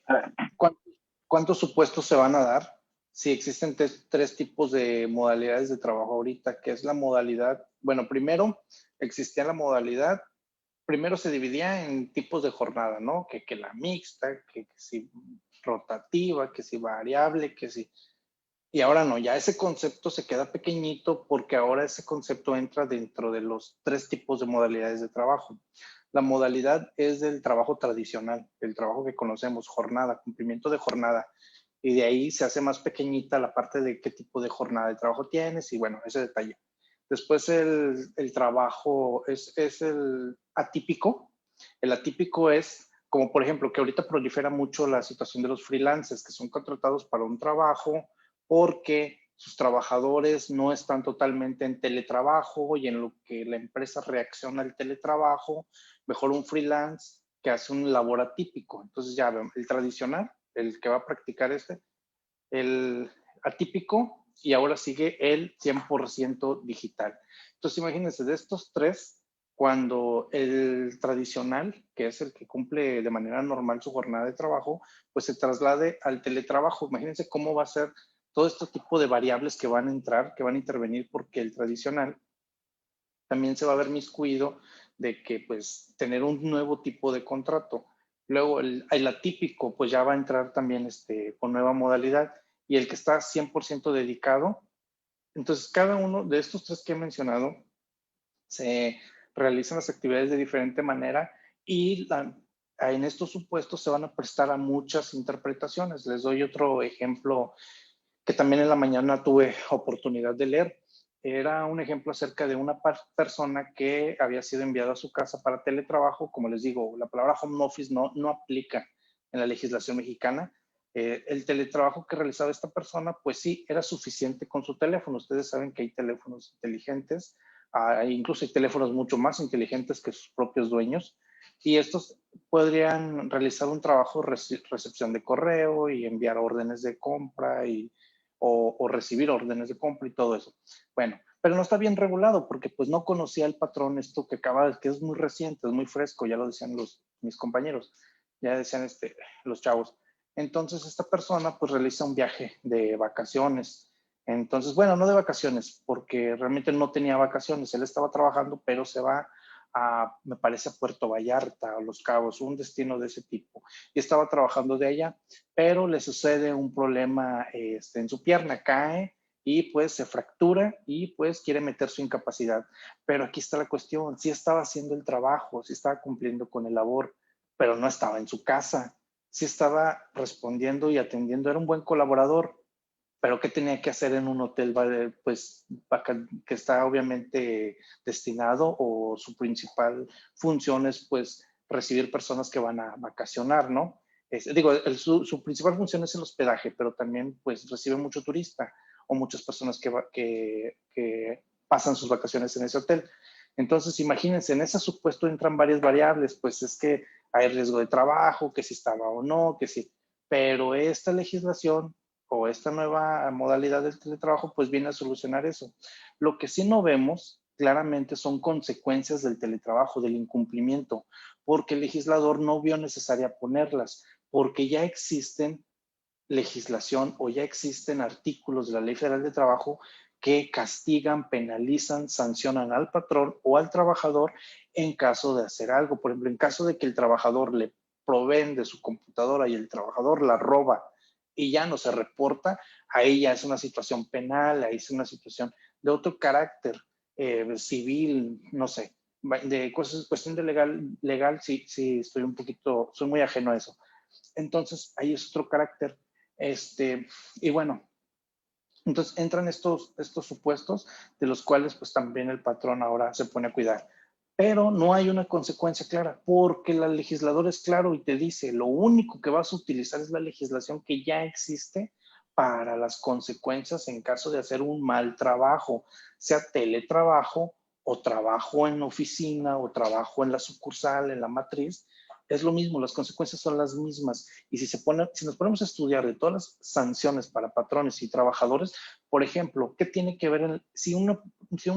cuántos supuestos se van a dar si existen tres tipos de modalidades de trabajo ahorita, que es la modalidad, bueno, primero existía la modalidad, primero se dividía en tipos de jornada, ¿no? Que la mixta, que si rotativa, que si variable, que si... Y ahora no, ya ese concepto se queda pequeñito porque ahora ese concepto entra dentro de los tres tipos de modalidades de trabajo. La modalidad es del trabajo tradicional, el trabajo que conocemos, jornada, cumplimiento de jornada. Y de ahí se hace más pequeñita la parte de qué tipo de jornada de trabajo tienes y bueno, ese detalle. Después el trabajo es el atípico. El atípico es, como por ejemplo, que ahorita prolifera mucho la situación de los freelancers que son contratados para un trabajo porque sus trabajadores no están totalmente en teletrabajo y en lo que la empresa reacciona al teletrabajo, mejor un freelance que hace un labor atípico. Entonces ya el tradicional, el que va a practicar el atípico y ahora sigue el 100% digital. Entonces imagínense, de estos tres, cuando el tradicional, que es el que cumple de manera normal su jornada de trabajo, pues se traslade al teletrabajo. Imagínense cómo va a ser todo este tipo de variables que van a entrar, que van a intervenir, porque el tradicional también se va a ver miscuido de que pues tener un nuevo tipo de contrato. Luego el atípico pues ya va a entrar también con nueva modalidad y el que está 100% dedicado. Entonces cada uno de estos tres que he mencionado se realizan las actividades de diferente manera y en estos supuestos se van a prestar a muchas interpretaciones. Les doy otro ejemplo que también en la mañana tuve oportunidad de leer. Era un ejemplo acerca de una persona que había sido enviada a su casa para teletrabajo. Como les digo, la palabra home office no aplica en la legislación mexicana. El teletrabajo que realizaba esta persona, pues sí, era suficiente con su teléfono. Ustedes saben que hay teléfonos inteligentes, incluso hay teléfonos mucho más inteligentes que sus propios dueños, y estos podrían realizar un trabajo de recepción de correo y enviar órdenes de compra o recibir órdenes de compra y todo eso. Bueno, pero no está bien regulado porque pues no conocía el patrón esto que que es muy reciente, es muy fresco, ya lo decían mis compañeros, ya decían los chavos. Entonces esta persona pues realiza un viaje de vacaciones. Entonces, bueno, no de vacaciones, porque realmente no tenía vacaciones, él estaba trabajando, pero se va me parece, a Puerto Vallarta, a Los Cabos, un destino de ese tipo. Y estaba trabajando de allá, pero le sucede un problema en su pierna, cae y pues se fractura y pues quiere meter su incapacidad. Pero aquí está la cuestión, sí estaba haciendo el trabajo, sí estaba cumpliendo con el labor, pero no estaba en su casa, sí estaba respondiendo y atendiendo, era un buen colaborador, pero ¿qué tenía que hacer en un hotel pues, que está obviamente destinado o su principal función es pues recibir personas que van a vacacionar, ¿no? Su principal función es el hospedaje, pero también pues recibe mucho turista o muchas personas que pasan sus vacaciones en ese hotel. Entonces, imagínense, en ese supuesto entran varias variables, pues es que hay riesgo de trabajo, que si estaba o no, que si, pero esta legislación o esta nueva modalidad del teletrabajo pues viene a solucionar eso. Lo que sí no vemos claramente son consecuencias del teletrabajo, del incumplimiento, porque el legislador no vio necesaria ponerlas, porque ya existen legislación o ya existen artículos de la Ley Federal de Trabajo que castigan, penalizan, sancionan al patrón o al trabajador en caso de hacer algo. Por ejemplo, en caso de que el trabajador le proveen de su computadora y el trabajador la roba y ya no se reporta, ahí ya es una situación penal, ahí es una situación de otro carácter, civil, no sé, de cuestión de legal sí, estoy un poquito, soy muy ajeno a eso. Entonces, ahí es otro carácter. Y bueno, entonces entran estos supuestos de los cuales pues también el patrón ahora se pone a cuidar. Pero no hay una consecuencia clara, porque el legislador es claro y te dice, lo único que vas a utilizar es la legislación que ya existe para las consecuencias en caso de hacer un mal trabajo, sea teletrabajo o trabajo en oficina o trabajo en la sucursal, en la matriz. Es lo mismo, las consecuencias son las mismas. Y si nos ponemos a estudiar de todas las sanciones para patrones y trabajadores, por ejemplo, ¿qué tiene que ver si un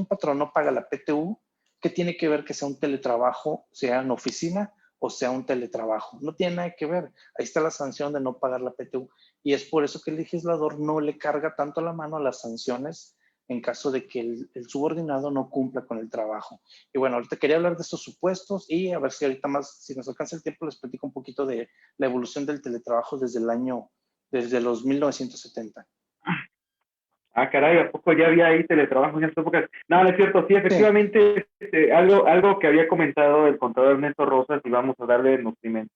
patrón no paga la PTU? ¿Qué tiene que ver que sea un teletrabajo, sea en oficina o sea un teletrabajo? No tiene nada que ver. Ahí está la sanción de no pagar la PTU. Y es por eso que el legislador no le carga tanto la mano a las sanciones en caso de que el subordinado no cumpla con el trabajo. Y bueno, ahorita quería hablar de estos supuestos y a ver si ahorita más, si nos alcanza el tiempo, les platico un poquito de la evolución del teletrabajo desde los 1970. Ah, caray, ¿a poco ya había ahí teletrabajo en estas épocas? No, no es cierto, sí, efectivamente, sí. Algo que había comentado el contador Ernesto Rosas, y vamos a darle nutriment,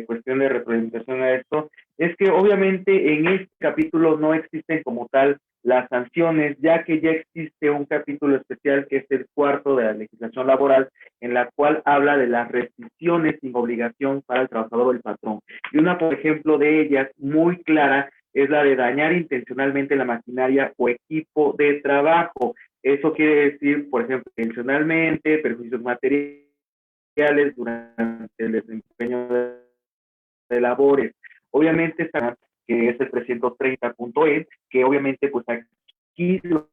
cuestión de retroalimentación a esto, es que obviamente en este capítulo no existen como tal las sanciones, ya que ya existe un capítulo especial que es el 4 de la legislación laboral, en la cual habla de las restricciones sin obligación para el trabajador o el patrón. Y una, por ejemplo, de ellas muy clara es la de dañar intencionalmente la maquinaria o equipo de trabajo. Eso quiere decir, por ejemplo, intencionalmente, perjuicios materiales durante el desempeño de labores. Obviamente está que es el 330.e, que obviamente pues aquí los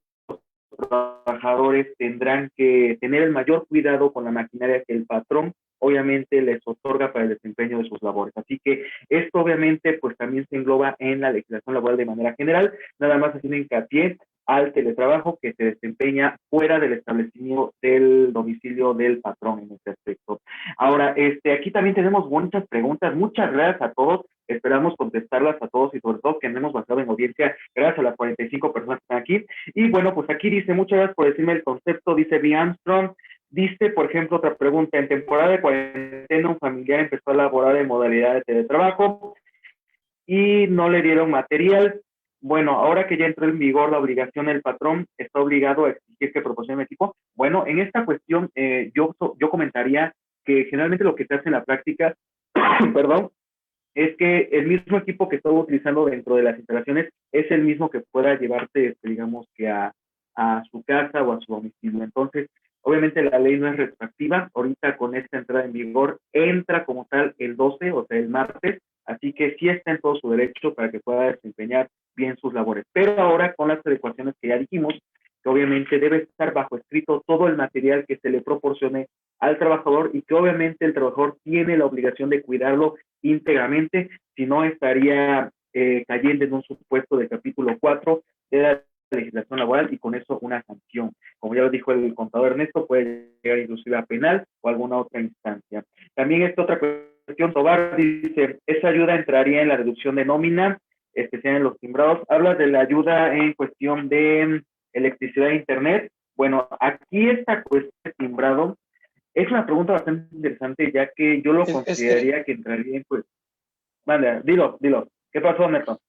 trabajadores tendrán que tener el mayor cuidado con la maquinaria que el patrón obviamente les otorga para el desempeño de sus labores. Así que esto obviamente pues también se engloba en la legislación laboral de manera general, nada más haciendo hincapié al teletrabajo que se desempeña fuera del establecimiento del domicilio del patrón en este aspecto. Ahora, aquí también tenemos muchas preguntas, muchas gracias a todos, esperamos contestarlas a todos y sobre todo que andemos basado en audiencia, gracias a las 45 personas que están aquí. Y bueno, pues aquí dice, muchas gracias por decirme el concepto, dice B. Armstrong. Dice, por ejemplo, otra pregunta, en temporada de cuarentena un familiar empezó a laborar en modalidad de teletrabajo y no le dieron material. Bueno, ahora que ya entró en vigor la obligación, el patrón está obligado a exigir que proporcione equipo. Bueno, en esta cuestión yo comentaría que generalmente lo que se hace en la práctica, perdón, es que el mismo equipo que estaba utilizando dentro de las instalaciones es el mismo que pueda llevarte, digamos, que a su casa o a su domicilio. Entonces, obviamente la ley no es retroactiva. Ahorita con esta entrada en vigor entra como tal el 12, o sea, el martes, así que sí está en todo su derecho para que pueda desempeñar bien sus labores. Pero ahora con las adecuaciones que ya dijimos, que obviamente debe estar bajo escrito todo el material que se le proporcione al trabajador y que obviamente el trabajador tiene la obligación de cuidarlo íntegramente, si no estaría cayendo en un supuesto del capítulo 4 de la legislación laboral y con eso una sanción. Como ya lo dijo el contador Ernesto, puede llegar inclusive a penal o alguna otra instancia. También esta otra cuestión, Tobar dice, esa ayuda entraría en la reducción de nómina, especial en los timbrados. Hablas de la ayuda en cuestión de electricidad e internet. Bueno, aquí esta cuestión de timbrado es una pregunta bastante interesante, ya que yo lo consideraría que entraría en pues. Vale, dilo. ¿Qué pasó, Neto?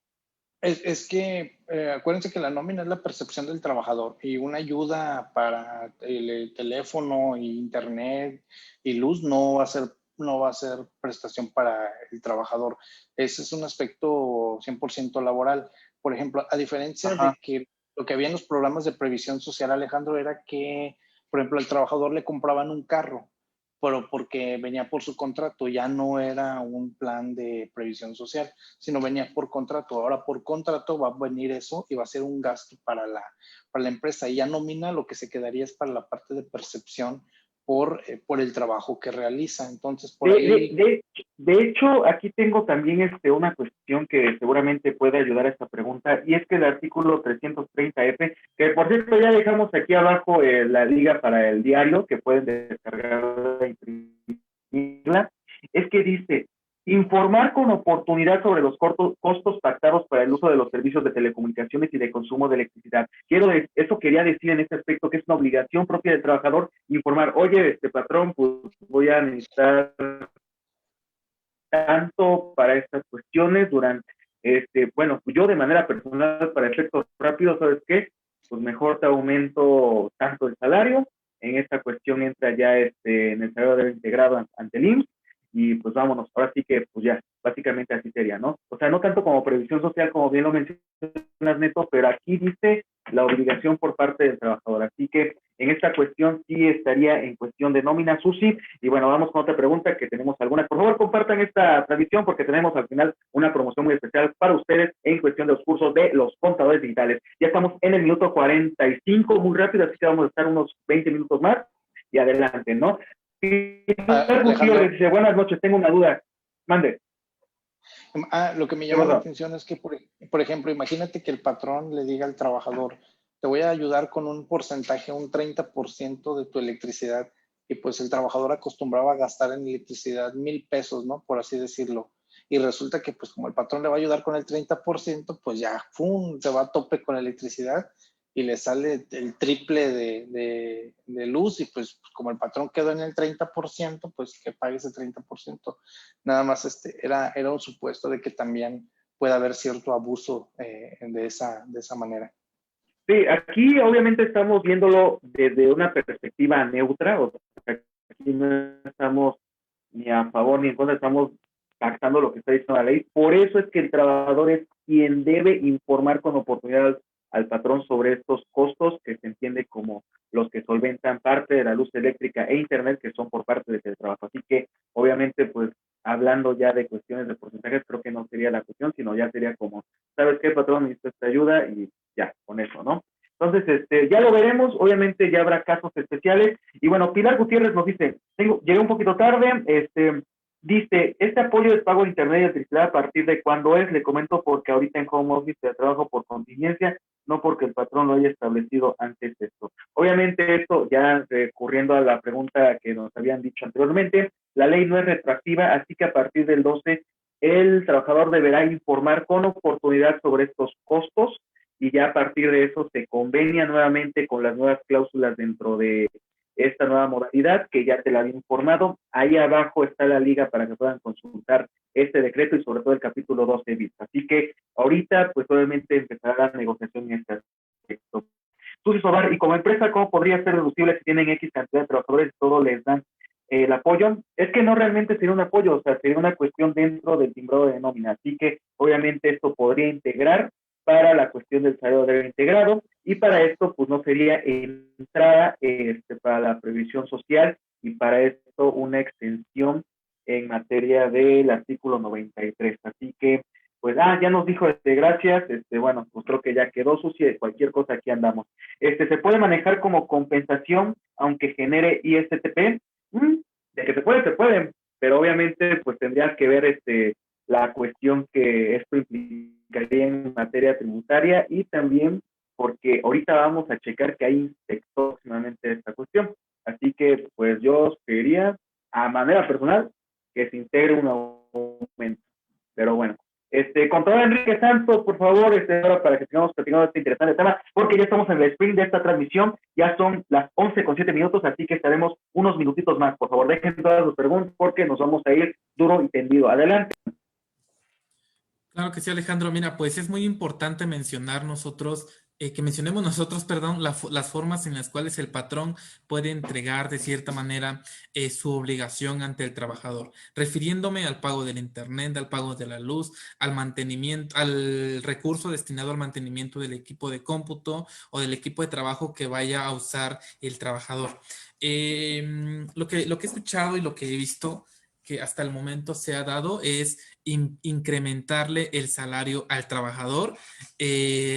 Es que acuérdense que la nómina es la percepción del trabajador y una ayuda para el teléfono, y internet y luz no va a ser prestación para el trabajador. Ese es un aspecto 100% laboral. Por ejemplo, a diferencia de que lo que había en los programas de previsión social, Alejandro, era que, por ejemplo, al trabajador le compraban un carro pero porque venía por su contrato, ya no era un plan de previsión social, sino venía por contrato. Ahora por contrato va a venir eso y va a ser un gasto para la empresa, y ya nómina lo que se quedaría es para la parte de percepción por el trabajo que realiza. Entonces, por ahí... De hecho, aquí tengo también una cuestión que seguramente puede ayudar a esta pregunta, y es que el artículo 330F, que por cierto ya dejamos aquí abajo la liga para el diario, que pueden descargarla e imprimirla, es que dice, informar con oportunidad sobre los costos pactados para el uso de los servicios de telecomunicaciones y de consumo de electricidad. Eso quería decir en este aspecto, que es una obligación propia del trabajador informar, oye, patrón, pues voy a necesitar tanto para estas cuestiones durante, bueno, yo de manera personal, para efectos rápidos, ¿sabes qué? Pues mejor te aumento tanto el salario, en esta cuestión entra ya en el salario de integrado ante el IMSS, y pues vámonos, ahora sí que pues ya, básicamente así sería, ¿no? O sea, no tanto como previsión social, como bien lo mencionas, Neto, pero aquí dice la obligación por parte del trabajador, así que en esta cuestión sí estaría en cuestión de nómina, Susi. Y bueno, vamos con otra pregunta que tenemos algunas. Por favor, compartan esta transmisión porque tenemos al final una promoción muy especial para ustedes en cuestión de los cursos de los contadores digitales. Ya estamos en el minuto 45, muy rápido, así que vamos a estar unos 20 minutos más y adelante, ¿no? Dice, buenas noches, tengo una duda. Mande. Lo que me llama la atención es que, por ejemplo, imagínate que el patrón le diga al trabajador, te voy a ayudar con un porcentaje, un 30% de tu electricidad, y pues el trabajador acostumbraba a gastar en electricidad 1,000 pesos, ¿no? Por así decirlo. Y resulta que pues como el patrón le va a ayudar con el 30%, pues ya, ¡pum!, se va a tope con la electricidad y le sale el triple de luz, y pues como el patrón quedó en el 30%, pues que pague ese 30%. Nada más era un supuesto de que también puede haber cierto abuso de esa manera. Sí, aquí obviamente estamos viéndolo desde una perspectiva neutra, o sea, aquí no estamos ni a favor ni en contra, estamos pactando lo que está diciendo la ley. Por eso es que el trabajador es quien debe informar con oportunidad al patrón sobre estos costos, que se entiende como los que solventan parte de la luz eléctrica e internet, que son por parte del teletrabajo. Así que obviamente, pues hablando ya de cuestiones de porcentajes, creo que no sería la cuestión, sino ya sería como, ¿sabes qué, patrón? Necesito esta ayuda, y ya, con eso, ¿no? Entonces, ya lo veremos, obviamente ya habrá casos especiales. Y bueno, Pilar Gutiérrez nos dice, llegué un poquito tarde, dice, este apoyo de pago de internet y electricidad, ¿a partir de cuándo es? Le comento porque ahorita en home office trabajo por contingencia, no porque el patrón lo haya establecido antes de esto. Obviamente esto, ya recurriendo a la pregunta que nos habían dicho anteriormente, la ley no es retroactiva, así que a partir del 12, el trabajador deberá informar con oportunidad sobre estos costos, y ya a partir de eso se convenia nuevamente con las nuevas cláusulas dentro de esta nueva modalidad, que ya te la había informado. Ahí abajo está la liga para que puedan consultar este decreto y sobre todo el capítulo 12 bis. Así que ahorita, pues obviamente empezará la negociación en este aspecto. Susi Sobar, y como empresa, ¿cómo podría ser deducible si tienen X cantidad de trabajadores y todo les dan el apoyo? Es que no realmente sería un apoyo, o sea, sería una cuestión dentro del timbrado de nómina. Así que obviamente esto podría integrar para la cuestión del salario de integrado, y para esto pues no sería entrada para la previsión social, y para esto una extensión en materia del artículo 93. Así que pues ya nos dijo gracias, bueno, pues creo que ya quedó, Susi, cualquier cosa aquí andamos. Se puede manejar como compensación aunque genere ISTP, de que se puede, pero obviamente pues tendrías que ver la cuestión que esto implicaría en materia tributaria, y también porque ahorita vamos a checar que hay inspector próximamente de esta cuestión. Así que pues yo pediría a manera personal que se integre un aumento. Pero bueno, contador Enrique Santos, por favor, ahora para que sigamos platicando este interesante tema, porque ya estamos en el sprint de esta transmisión, ya son las 11:07, así que estaremos unos minutitos más. Por favor, dejen todas las preguntas porque nos vamos a ir duro y tendido. Adelante. Claro que sí, Alejandro. Mira, pues es muy importante mencionar nosotros que mencionemos nosotros, perdón, las formas en las cuales el patrón puede entregar de cierta manera su obligación ante el trabajador, refiriéndome al pago del internet, al pago de la luz, al mantenimiento, al recurso destinado al mantenimiento del equipo de cómputo o del equipo de trabajo que vaya a usar el trabajador. Lo que he escuchado y lo que he visto que hasta el momento se ha dado es incrementarle el salario al trabajador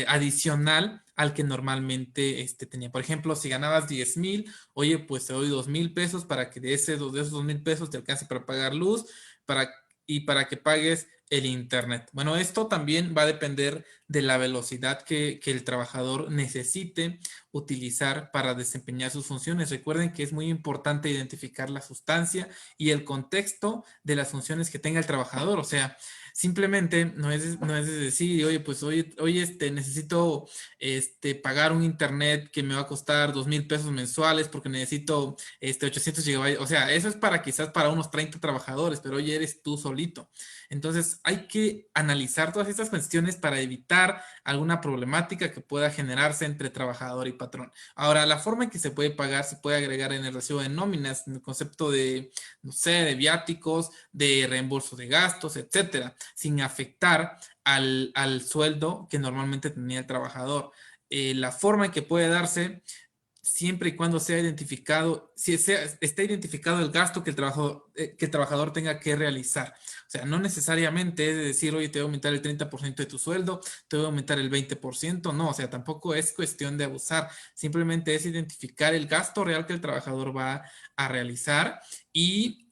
adicional al que normalmente tenía. Por ejemplo, si ganabas 10,000, oye, pues te doy 2,000 pesos para que de esos 2,000 pesos te alcance para pagar luz para, y para que pagues el internet. Bueno, esto también va a depender de la velocidad que el trabajador necesite utilizar para desempeñar sus funciones. Recuerden que es muy importante identificar la sustancia y el contexto de las funciones que tenga el trabajador. O sea, simplemente no es de decir, oye, pues hoy necesito pagar un internet que me va a costar 2,000 pesos mensuales porque necesito 800 gigabytes. O sea, eso es para quizás para unos 30 trabajadores, pero hoy eres tú solito. Entonces, hay que analizar todas estas cuestiones para evitar alguna problemática que pueda generarse entre trabajador y patrón. Ahora, la forma en que se puede pagar se puede agregar en el recibo de nóminas, en el concepto de, no sé, de viáticos, de reembolso de gastos, etcétera, sin afectar al sueldo que normalmente tenía el trabajador. La forma en que puede darse siempre y cuando sea identificado, esté identificado el gasto que el trabajador tenga que realizar. O sea, no necesariamente es de decir, oye, te voy a aumentar el 30% de tu sueldo, te voy a aumentar el 20%, no, o sea, tampoco es cuestión de abusar, simplemente es identificar el gasto real que el trabajador va a realizar y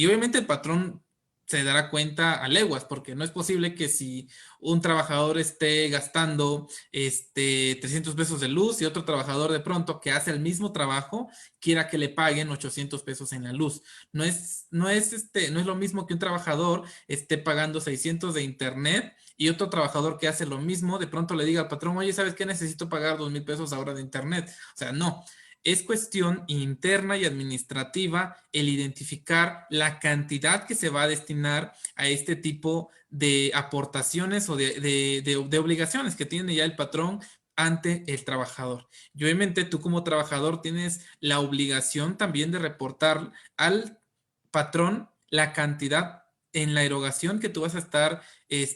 obviamente el patrón se dará cuenta a leguas, porque no es posible que si un trabajador esté gastando 300 pesos de luz y otro trabajador de pronto que hace el mismo trabajo quiera que le paguen 800 pesos en la luz. No es lo mismo que un trabajador esté pagando 600 de internet y otro trabajador que hace lo mismo de pronto le diga al patrón, oye, ¿sabes qué? Necesito pagar 2,000 pesos ahora de internet. O sea, no. Es cuestión interna y administrativa el identificar la cantidad que se va a destinar a este tipo de aportaciones o de obligaciones que tiene ya el patrón ante el trabajador. Y obviamente tú como trabajador tienes la obligación también de reportar al patrón la cantidad en la erogación que tú vas a estar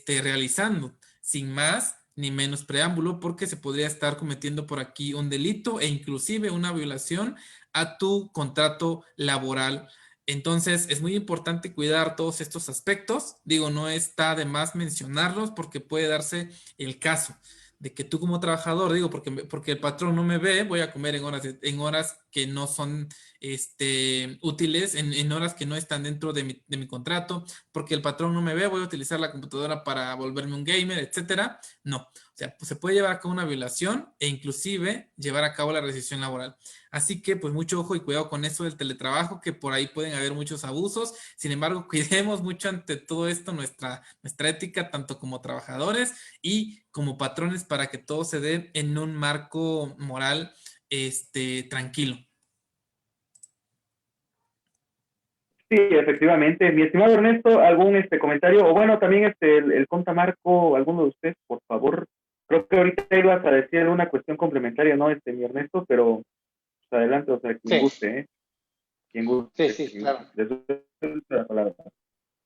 realizando, sin más ni menos preámbulo, porque se podría estar cometiendo por aquí un delito e inclusive una violación a tu contrato laboral. Entonces, es muy importante cuidar todos estos aspectos. Digo, no está de más mencionarlos porque puede darse el caso de que tú como trabajador, digo, porque el patrón no me ve, voy a comer en horas que no son útiles, en horas que no están dentro de mi contrato, porque el patrón no me ve, voy a utilizar la computadora para volverme un gamer, etcétera. No, o sea, pues se puede llevar a cabo una violación e inclusive llevar a cabo la rescisión laboral. Así que pues mucho ojo y cuidado con eso del teletrabajo, que por ahí pueden haber muchos abusos. Sin embargo, cuidemos mucho ante todo esto nuestra ética, tanto como trabajadores y como patrones, para que todo se dé en un marco moral tranquilo. Sí, efectivamente. Mi estimado Ernesto, ¿algún comentario? O bueno, también el Conta Marco, alguno de ustedes, por favor. Creo que ahorita ibas a decir una cuestión complementaria, ¿no? Mi Ernesto, pero pues, adelante, o sea, quien Sí, guste, ¿eh? Quien guste. sí, claro. Les doy la palabra.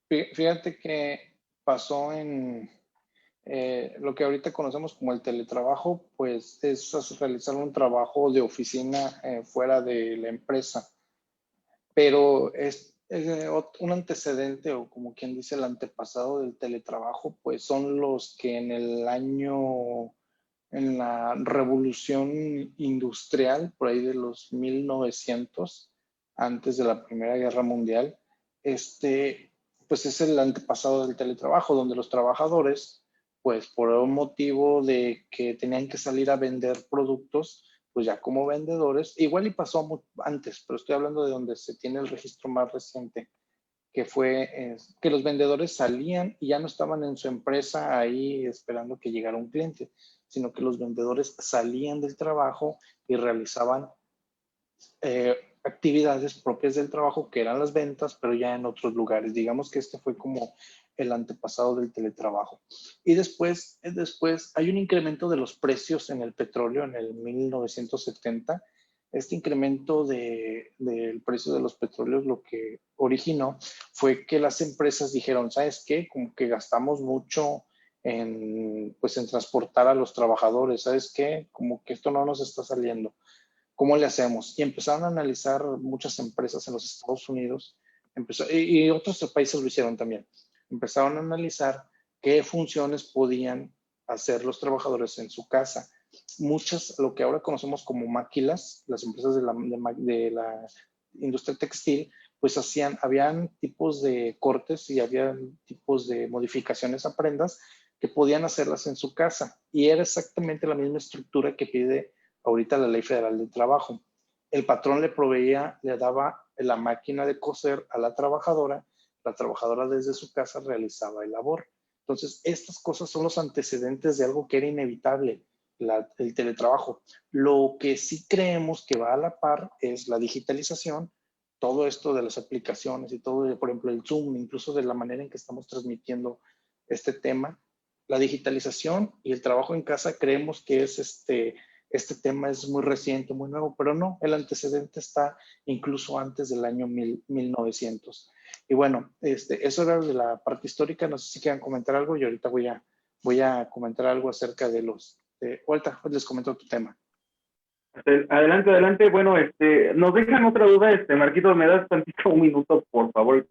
Fíjate que pasó en lo que ahorita conocemos como el teletrabajo, pues es realizar un trabajo de oficina fuera de la empresa. Pero es un antecedente, o como quien dice el antepasado del teletrabajo, pues son los que en la revolución industrial, por ahí de los 1900, antes de la Primera Guerra Mundial, pues es el antepasado del teletrabajo, donde los trabajadores, pues por un motivo de que tenían que salir a vender productos, pues ya como vendedores, igual y pasó antes, pero estoy hablando de donde se tiene el registro más reciente, que fue que los vendedores salían y ya no estaban en su empresa ahí esperando que llegara un cliente, sino que los vendedores salían del trabajo y realizaban actividades propias del trabajo, que eran las ventas, pero ya en otros lugares. Digamos que este fue como el antepasado del teletrabajo. Y después hay un incremento de los precios en el petróleo en el 1970. Este incremento del precio de los petróleos lo que originó fue que las empresas dijeron, ¿sabes qué? Como que gastamos mucho en transportar a los trabajadores, ¿sabes qué? Como que esto no nos está saliendo. ¿Cómo le hacemos? Y empezaron a analizar muchas empresas en los Estados Unidos, y otros países lo hicieron también. Empezaron a analizar qué funciones podían hacer los trabajadores en su casa. Muchas, lo que ahora conocemos como maquilas, las empresas de la industria textil, pues habían tipos de cortes y había tipos de modificaciones a prendas que podían hacerlas en su casa. Y era exactamente la misma estructura que pide ahorita la Ley Federal del Trabajo. El patrón le daba la máquina de coser a la trabajadora desde su casa realizaba el labor. Entonces, estas cosas son los antecedentes de algo que era inevitable, el teletrabajo. Lo que sí creemos que va a la par es la digitalización, todo esto de las aplicaciones y todo, por ejemplo, el Zoom, incluso de la manera en que estamos transmitiendo este tema. La digitalización y el trabajo en casa creemos que es este tema es muy reciente, muy nuevo, pero no, el antecedente está incluso antes del año 1900. Y bueno, eso era de la parte histórica. No sé si quieran comentar algo y ahorita voy a comentar algo acerca de ahorita les comento tu tema. Adelante. Bueno, nos dejan otra duda, Marquito, ¿me das un minuto, por favor?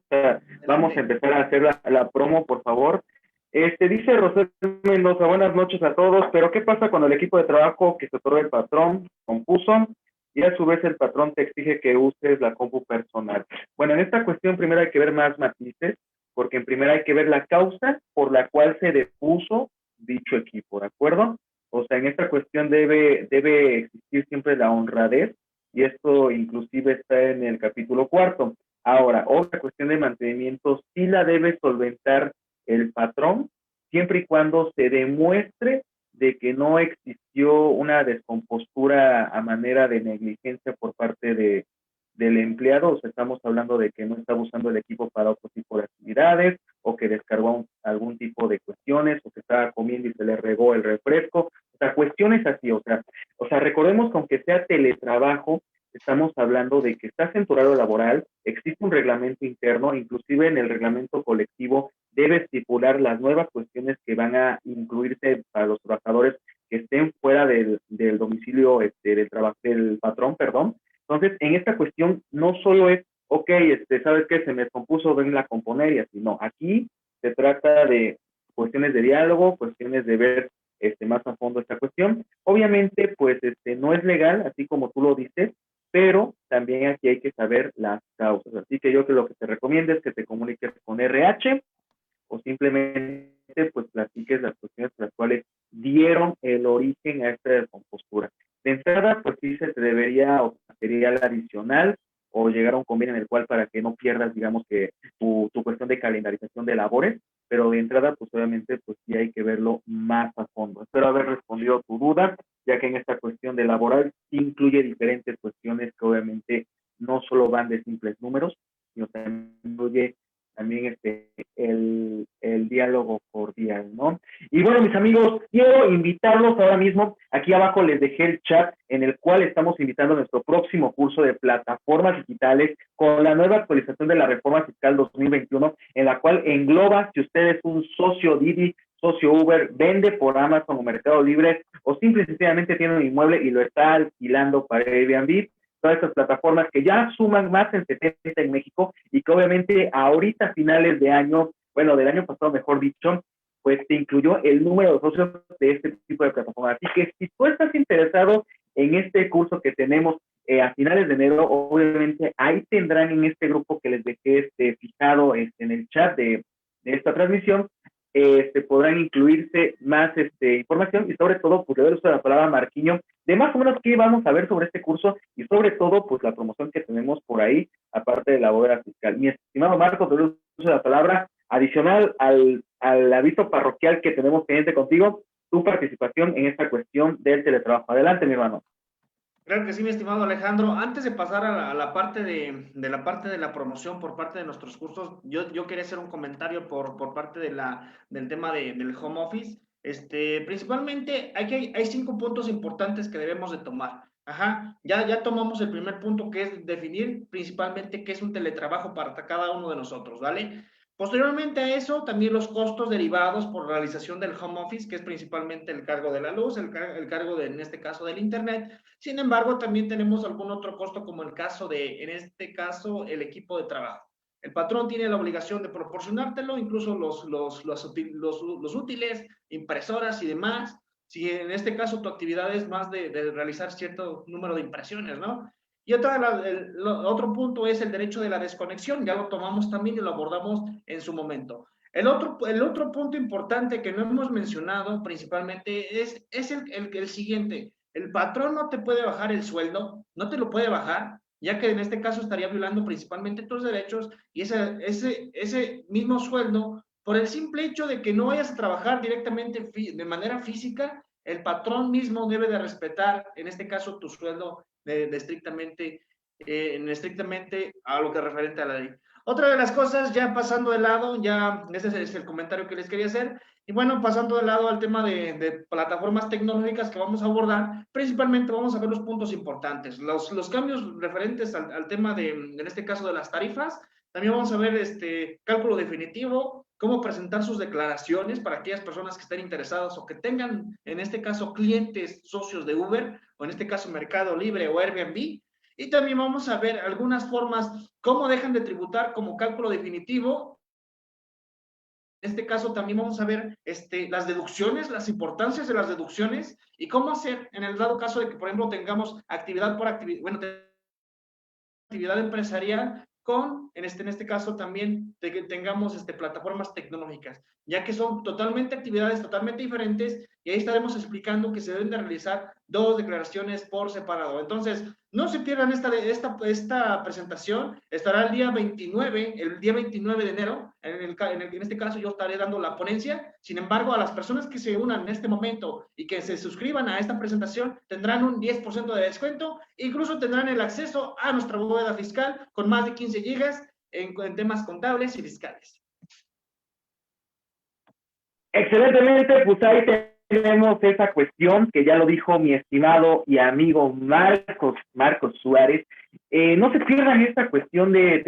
Vamos a empezar a hacer la promo, por favor. Dice Rosel Mendoza, buenas noches a todos, pero ¿qué pasa cuando el equipo de trabajo que se otorga el patrón compuso y a su vez el patrón te exige que uses la compu personal? Bueno, en esta cuestión primero hay que ver más matices, porque en primera hay que ver la causa por la cual se depuso dicho equipo, ¿de acuerdo? O sea, en esta cuestión debe existir siempre la honradez, y esto inclusive está en el capítulo 4. Ahora, otra cuestión de mantenimiento sí la debe solventar el patrón, siempre y cuando se demuestre de que no existió una descompostura a manera de negligencia por parte del empleado. O sea, estamos hablando de que no estaba usando el equipo para otro tipo de actividades, o que descargó algún tipo de cuestiones, o que estaba comiendo y se le regó el refresco. O sea, cuestiones así. O sea, recordemos que aunque sea teletrabajo, estamos hablando de que estás en tu horario laboral, existe un reglamento interno, inclusive en el reglamento colectivo debe estipular las nuevas cuestiones que van a incluirse para los trabajadores que estén fuera del domicilio del patrón, perdón. Entonces, en esta cuestión no solo es, ok, ¿sabes qué? Se me descompuso, venla a componer y así. No, aquí se trata de cuestiones de diálogo, cuestiones de ver más a fondo esta cuestión. Obviamente, pues no es legal, así como tú lo dices, pero también aquí hay que saber las causas. Así que yo creo que lo que te recomiendo es que te comuniques con RH, o simplemente pues platiques las cuestiones por las cuales dieron el origen a esta descompostura. De entrada, pues sí se te debería o material adicional, o llegar a un convenio en el cual, para que no pierdas, digamos, que tu cuestión de calendarización de labores, pero de entrada, pues obviamente, pues sí hay que verlo más a fondo. Espero haber respondido tu duda, ya que en esta cuestión de laboral sí incluye diferentes cuestiones que obviamente no solo van de simples números, sino también incluye el diálogo cordial, ¿no? Y bueno, mis amigos, quiero invitarlos ahora mismo. Aquí abajo les dejé el chat en el cual estamos invitando a nuestro próximo curso de plataformas digitales con la nueva actualización de la reforma fiscal 2021, en la cual engloba, si usted es un socio Didi, socio Uber, vende por Amazon o Mercado Libre, o simple y sencillamente tiene un inmueble y lo está alquilando para Airbnb. Todas estas plataformas que ya suman más de 70 en México, y que obviamente ahorita a finales de año, bueno, del año pasado mejor dicho, pues se incluyó el número de socios de este tipo de plataformas. Así que si tú estás interesado en este curso que tenemos a finales de enero, obviamente ahí tendrán en este grupo que les dejé fijado en el chat de esta transmisión, podrán incluirse más información, y sobre todo, pues le doy el uso de la palabra a Marquiño, de más o menos qué vamos a ver sobre este curso, y sobre todo, pues la promoción que tenemos por ahí, aparte de la bóveda fiscal. Mi estimado Marco, te doy el uso de la palabra, adicional al aviso parroquial que tenemos pendiente contigo, tu participación en esta cuestión del teletrabajo. Adelante, mi hermano. Claro que sí, mi estimado Alejandro. Antes de pasar a la parte de la promoción por parte de nuestros cursos, yo quería hacer un comentario por parte del tema del home office. Principalmente hay 5 puntos importantes que debemos de tomar. Ajá, ya tomamos el primer punto, que es definir principalmente qué es un teletrabajo para cada uno de nosotros, ¿vale? Posteriormente a eso, también los costos derivados por realización del home office, que es principalmente el cargo de la luz, el cargo de, en este caso, del internet. Sin embargo, también tenemos algún otro costo, como el caso en este caso, el equipo de trabajo. El patrón tiene la obligación de proporcionártelo, incluso los útiles, impresoras y demás. Si en este caso tu actividad es más de realizar cierto número de impresiones, ¿no? Y otro punto es el derecho de la desconexión, ya lo tomamos también y lo abordamos en su momento. El otro punto importante que no hemos mencionado principalmente es el siguiente. El patrón no te puede bajar el sueldo, no te lo puede bajar, ya que en este caso estaría violando principalmente tus derechos y ese mismo sueldo, por el simple hecho de que no vayas a trabajar directamente de manera física, el patrón mismo debe de respetar, en este caso, tu sueldo estrictamente a lo que referente a la ley. Otra de las cosas, ya pasando de lado, ya ese es el comentario que les quería hacer, y bueno, pasando de lado al tema de plataformas tecnológicas que vamos a abordar, principalmente vamos a ver los puntos importantes, los cambios referentes al tema en este caso de las tarifas. También vamos a ver cálculo definitivo, cómo presentar sus declaraciones para aquellas personas que estén interesadas o que tengan, en este caso, clientes socios de Uber, o en este caso Mercado Libre o Airbnb. Y también vamos a ver algunas formas, cómo dejan de tributar como cálculo definitivo. En este caso también vamos a ver las deducciones, las importancias de las deducciones y cómo hacer en el dado caso de que, por ejemplo, tengamos actividad por actividad, bueno, actividad empresarial con, en este caso también, de que tengamos plataformas tecnológicas, ya que son actividades totalmente diferentes, y ahí estaremos explicando que se deben de realizar 2 declaraciones por separado. Entonces, no se pierdan esta presentación, estará el día 29 de enero, en este caso yo estaré dando la ponencia. Sin embargo, a las personas que se unan en este momento y que se suscriban a esta presentación, tendrán un 10% de descuento, incluso tendrán el acceso a nuestra bóveda fiscal con más de 15 gigas en temas contables y fiscales. Excelentemente, pues ahí tenemos esa cuestión que ya lo dijo mi estimado y amigo Marcos Suárez. No se pierdan esta cuestión de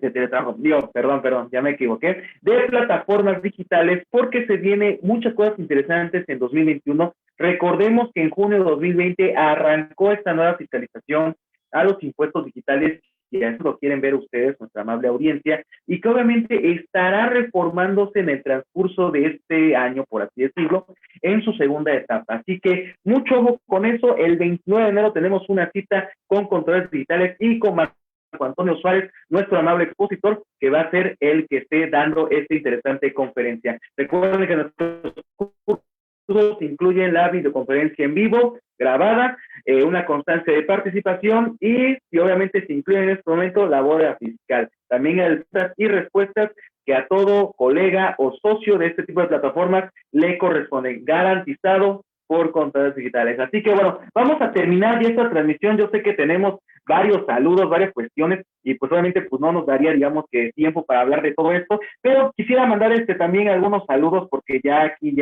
teletrabajo, perdón, ya me equivoqué, de plataformas digitales, porque se vienen muchas cosas interesantes en 2021. Recordemos que en junio de 2020 arrancó esta nueva fiscalización a los impuestos digitales, y eso lo quieren ver ustedes, nuestra amable audiencia, y que obviamente estará reformándose en el transcurso de este año, por así decirlo, en su segunda etapa. Así que mucho ojo con eso. El 29 de enero tenemos una cita con Contadores Digitales y con Marco Antonio Suárez, nuestro amable expositor, que va a ser el que esté dando esta interesante conferencia. Recuerden que nuestros cursos incluyen la videoconferencia en vivo, grabada, una constancia de participación y obviamente se incluye en este momento la bóveda fiscal. También hay preguntas y respuestas que a todo colega o socio de este tipo de plataformas le corresponden, garantizado por Contadores Digitales. Así que bueno, vamos a terminar ya esta transmisión. Yo sé que tenemos varios saludos, varias cuestiones, y pues obviamente pues no nos daría, digamos, que tiempo para hablar de todo esto, pero quisiera mandar también algunos saludos, porque ya aquí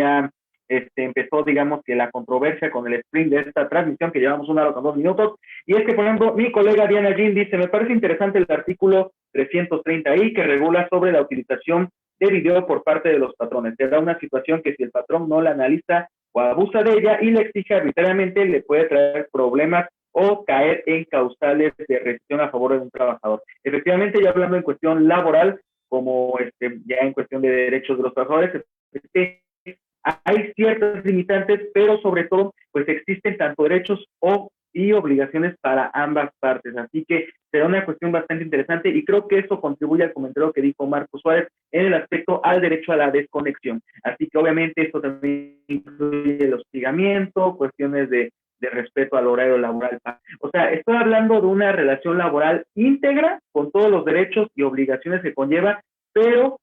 empezó, digamos, que la controversia con el sprint de esta transmisión, que llevamos 1 hora con 2 minutos, y es que, por ejemplo, mi colega Diana Jean dice: me parece interesante el artículo 330I, que regula sobre la utilización de video por parte de los patrones. Se da una situación que si el patrón no la analiza o abusa de ella y le exige arbitrariamente, le puede traer problemas o caer en causales de rescisión a favor de un trabajador. Efectivamente, ya hablando en cuestión laboral, como ya en cuestión de derechos de los trabajadores, hay ciertas limitantes, pero sobre todo, pues existen tanto derechos y obligaciones para ambas partes. Así que será una cuestión bastante interesante, y creo que eso contribuye al comentario que dijo Marcos Suárez en el aspecto al derecho a la desconexión. Así que obviamente esto también incluye el hostigamiento, cuestiones de respeto al horario laboral. O sea, estoy hablando de una relación laboral íntegra con todos los derechos y obligaciones que conlleva, pero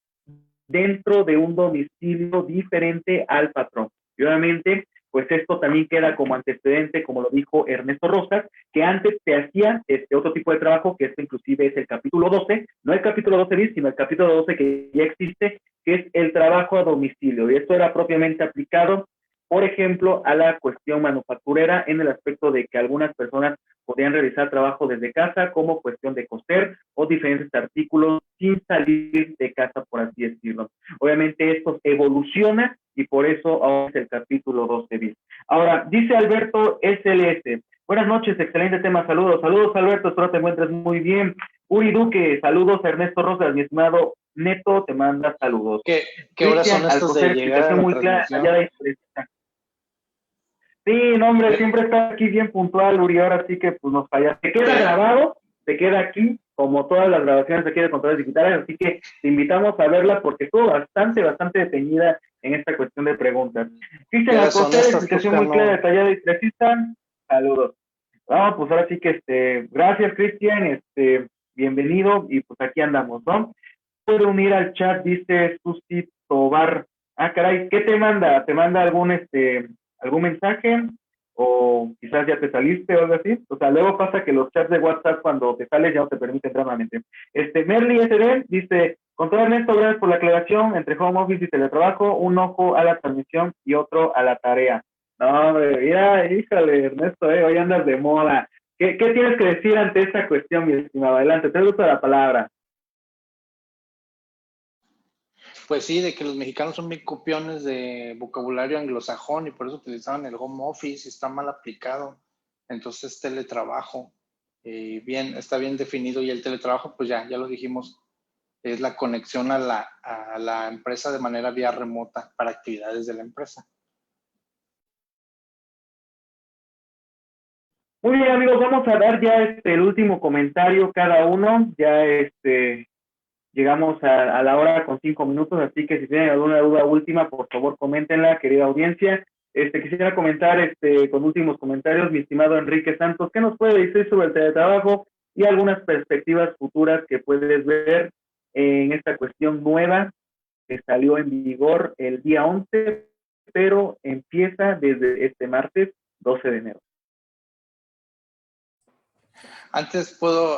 dentro de un domicilio diferente al patrón. Y obviamente, pues esto también queda como antecedente, como lo dijo Ernesto Rosas, que antes se hacía otro tipo de trabajo, que esto inclusive es el capítulo 12, no el capítulo 12 bis, sino el capítulo 12 que ya existe, que es el trabajo a domicilio, y esto era propiamente aplicado, por ejemplo, a la cuestión manufacturera, en el aspecto de que algunas personas podían realizar trabajo desde casa, como cuestión de coser o diferentes artículos sin salir de casa, por así decirlo. Obviamente esto evoluciona y por eso ahora es el capítulo 12 bis. Ahora, dice Alberto SLS, buenas noches, excelente tema, saludos. Saludos, Alberto, espero te encuentres muy bien. Uri Duque, saludos. Ernesto Rosas, mi estimado Neto, te manda saludos. ¿Qué horas son estas de llegar a la muy clara, transmisión? Sí, no, hombre, siempre está aquí bien puntual, Uri, ahora sí que pues nos falla. Te queda grabado, te queda aquí, como todas las grabaciones aquí de Controles Digitales, así que te invitamos a verla porque estuvo bastante detenida en esta cuestión de preguntas. Cristian Alcocer, explicación muy clara, detallada y precisa. Saludos. Vamos, pues ahora sí que gracias, Cristian, bienvenido, y pues aquí andamos, ¿no? Puede unir al chat, dice Susi Tobar. Ah, caray, ¿qué te manda? ¿Te manda algún mensaje? O quizás ya te saliste o algo así. O sea, luego pasa que los chats de WhatsApp cuando te sales ya no te permiten entrar nuevamente. Merly SD dice, con todo Ernesto, gracias por la aclaración entre home office y teletrabajo, un ojo a la transmisión y otro a la tarea. No, hombre, mira, híjole, Ernesto, hoy andas de moda. ¿Qué tienes que decir ante esta cuestión, mi estimado? Adelante, te gusta la palabra. Pues sí, de que los mexicanos son muy copiones de vocabulario anglosajón y por eso utilizaban el home office y está mal aplicado. Entonces, teletrabajo, está bien definido, y el teletrabajo, pues ya lo dijimos, es la conexión a la empresa de manera vía remota para actividades de la empresa. Muy bien, amigos, vamos a dar ya el último comentario cada uno. Ya llegamos a la hora con 5 minutos, así que si tienen alguna duda última, por favor, coméntenla, querida audiencia. Quisiera comentar con últimos comentarios, mi estimado Enrique Santos, ¿qué nos puede decir sobre el teletrabajo y algunas perspectivas futuras que puedes ver en esta cuestión nueva que salió en vigor el día 11, pero empieza desde este martes 12 de enero? Antes puedo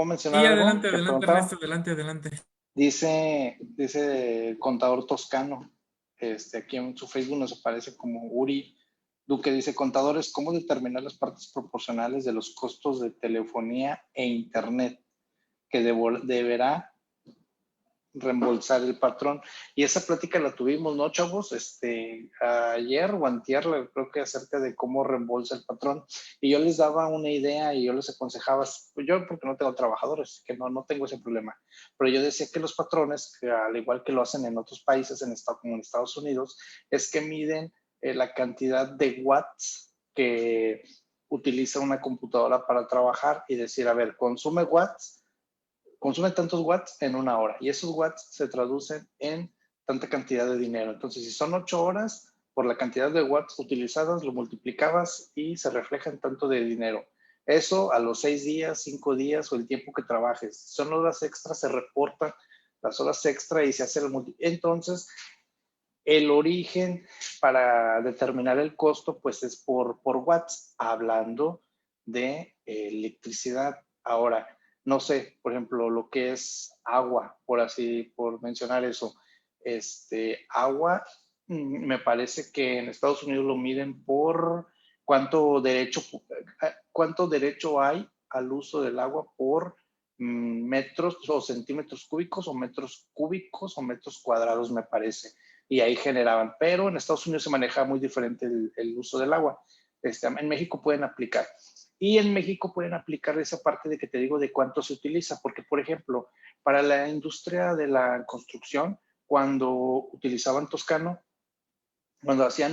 mencionar algo. Adelante, Ernesto, adelante. Dice el contador toscano, aquí en su Facebook nos aparece como Uri Duque, dice, contadores, ¿cómo determinar las partes proporcionales de los costos de telefonía e internet que deberá reembolsar el patrón? Y esa plática la tuvimos, ¿no, chavos? Ayer o antier, creo que acerca de cómo reembolsa el patrón. Y yo les daba una idea y yo les aconsejaba, pues yo porque no tengo trabajadores, que no tengo ese problema. Pero yo decía que los patrones, que al igual que lo hacen en otros países, como en Estados Unidos, es que miden la cantidad de watts que utiliza una computadora para trabajar y decir, a ver, consume tantos watts en una hora, y esos watts se traducen en tanta cantidad de dinero. Entonces, si son 8 horas, por la cantidad de watts utilizadas, lo multiplicabas y se refleja en tanto de dinero. Eso a los 6 días, 5 días o el tiempo que trabajes. Si son horas extras, se reportan las horas extra y se hace el multiplicación. Entonces, el origen para determinar el costo, pues es por watts, hablando de electricidad. Ahora, no sé, por ejemplo, lo que es agua, por mencionar eso. Agua, me parece que en Estados Unidos lo miden por cuánto derecho hay al uso del agua por metros o centímetros cúbicos o metros cúbicos o metros cuadrados, me parece. Y ahí generaban, pero en Estados Unidos se maneja muy diferente el uso del agua. En México pueden aplicar. Y en México pueden aplicar esa parte de que te digo de cuánto se utiliza, porque, por ejemplo, para la industria de la construcción, cuando utilizaban Toscano, cuando hacían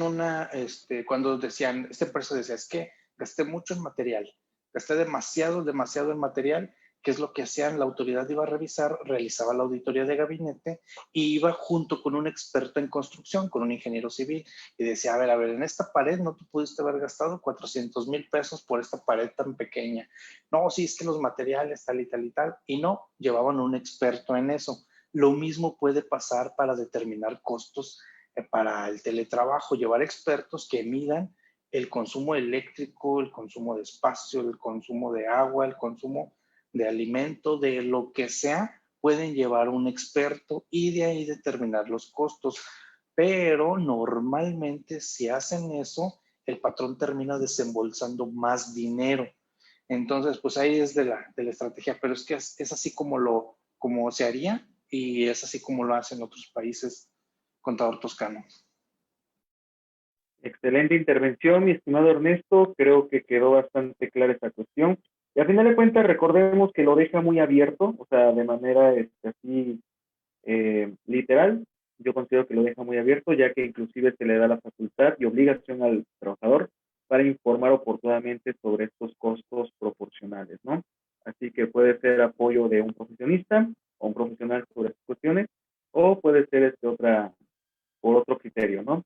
cuando decían, esta empresa decía, es que gasté mucho en material, gasté demasiado en material. ¿Qué es lo que hacían? La autoridad iba a revisar, realizaba la auditoría de gabinete y iba junto con un experto en construcción, con un ingeniero civil, y decía, a ver, en esta pared no te pudiste haber gastado 400,000 pesos por esta pared tan pequeña. No, sí, es que los materiales tal y tal y tal. Y no, llevaban un experto en eso. Lo mismo puede pasar para determinar costos para el teletrabajo, llevar expertos que midan el consumo eléctrico, el consumo de espacio, el consumo de agua, el consumo de alimento, de lo que sea, pueden llevar un experto y de ahí determinar los costos. Pero normalmente si hacen eso, el patrón termina desembolsando más dinero. Entonces, pues ahí es de la estrategia, pero es que es así como se haría y es así como lo hacen otros países, contador Toscano. Excelente intervención, mi estimado Ernesto. Creo que quedó bastante clara esta cuestión. Y a final de cuentas, recordemos que lo deja muy abierto, o sea, de manera así literal. Yo considero que lo deja muy abierto, ya que inclusive se le da la facultad y obligación al trabajador para informar oportunamente sobre estos costos proporcionales, ¿no? Así que puede ser apoyo de un profesionista o un profesional sobre estas cuestiones, o puede ser por otro criterio, ¿no?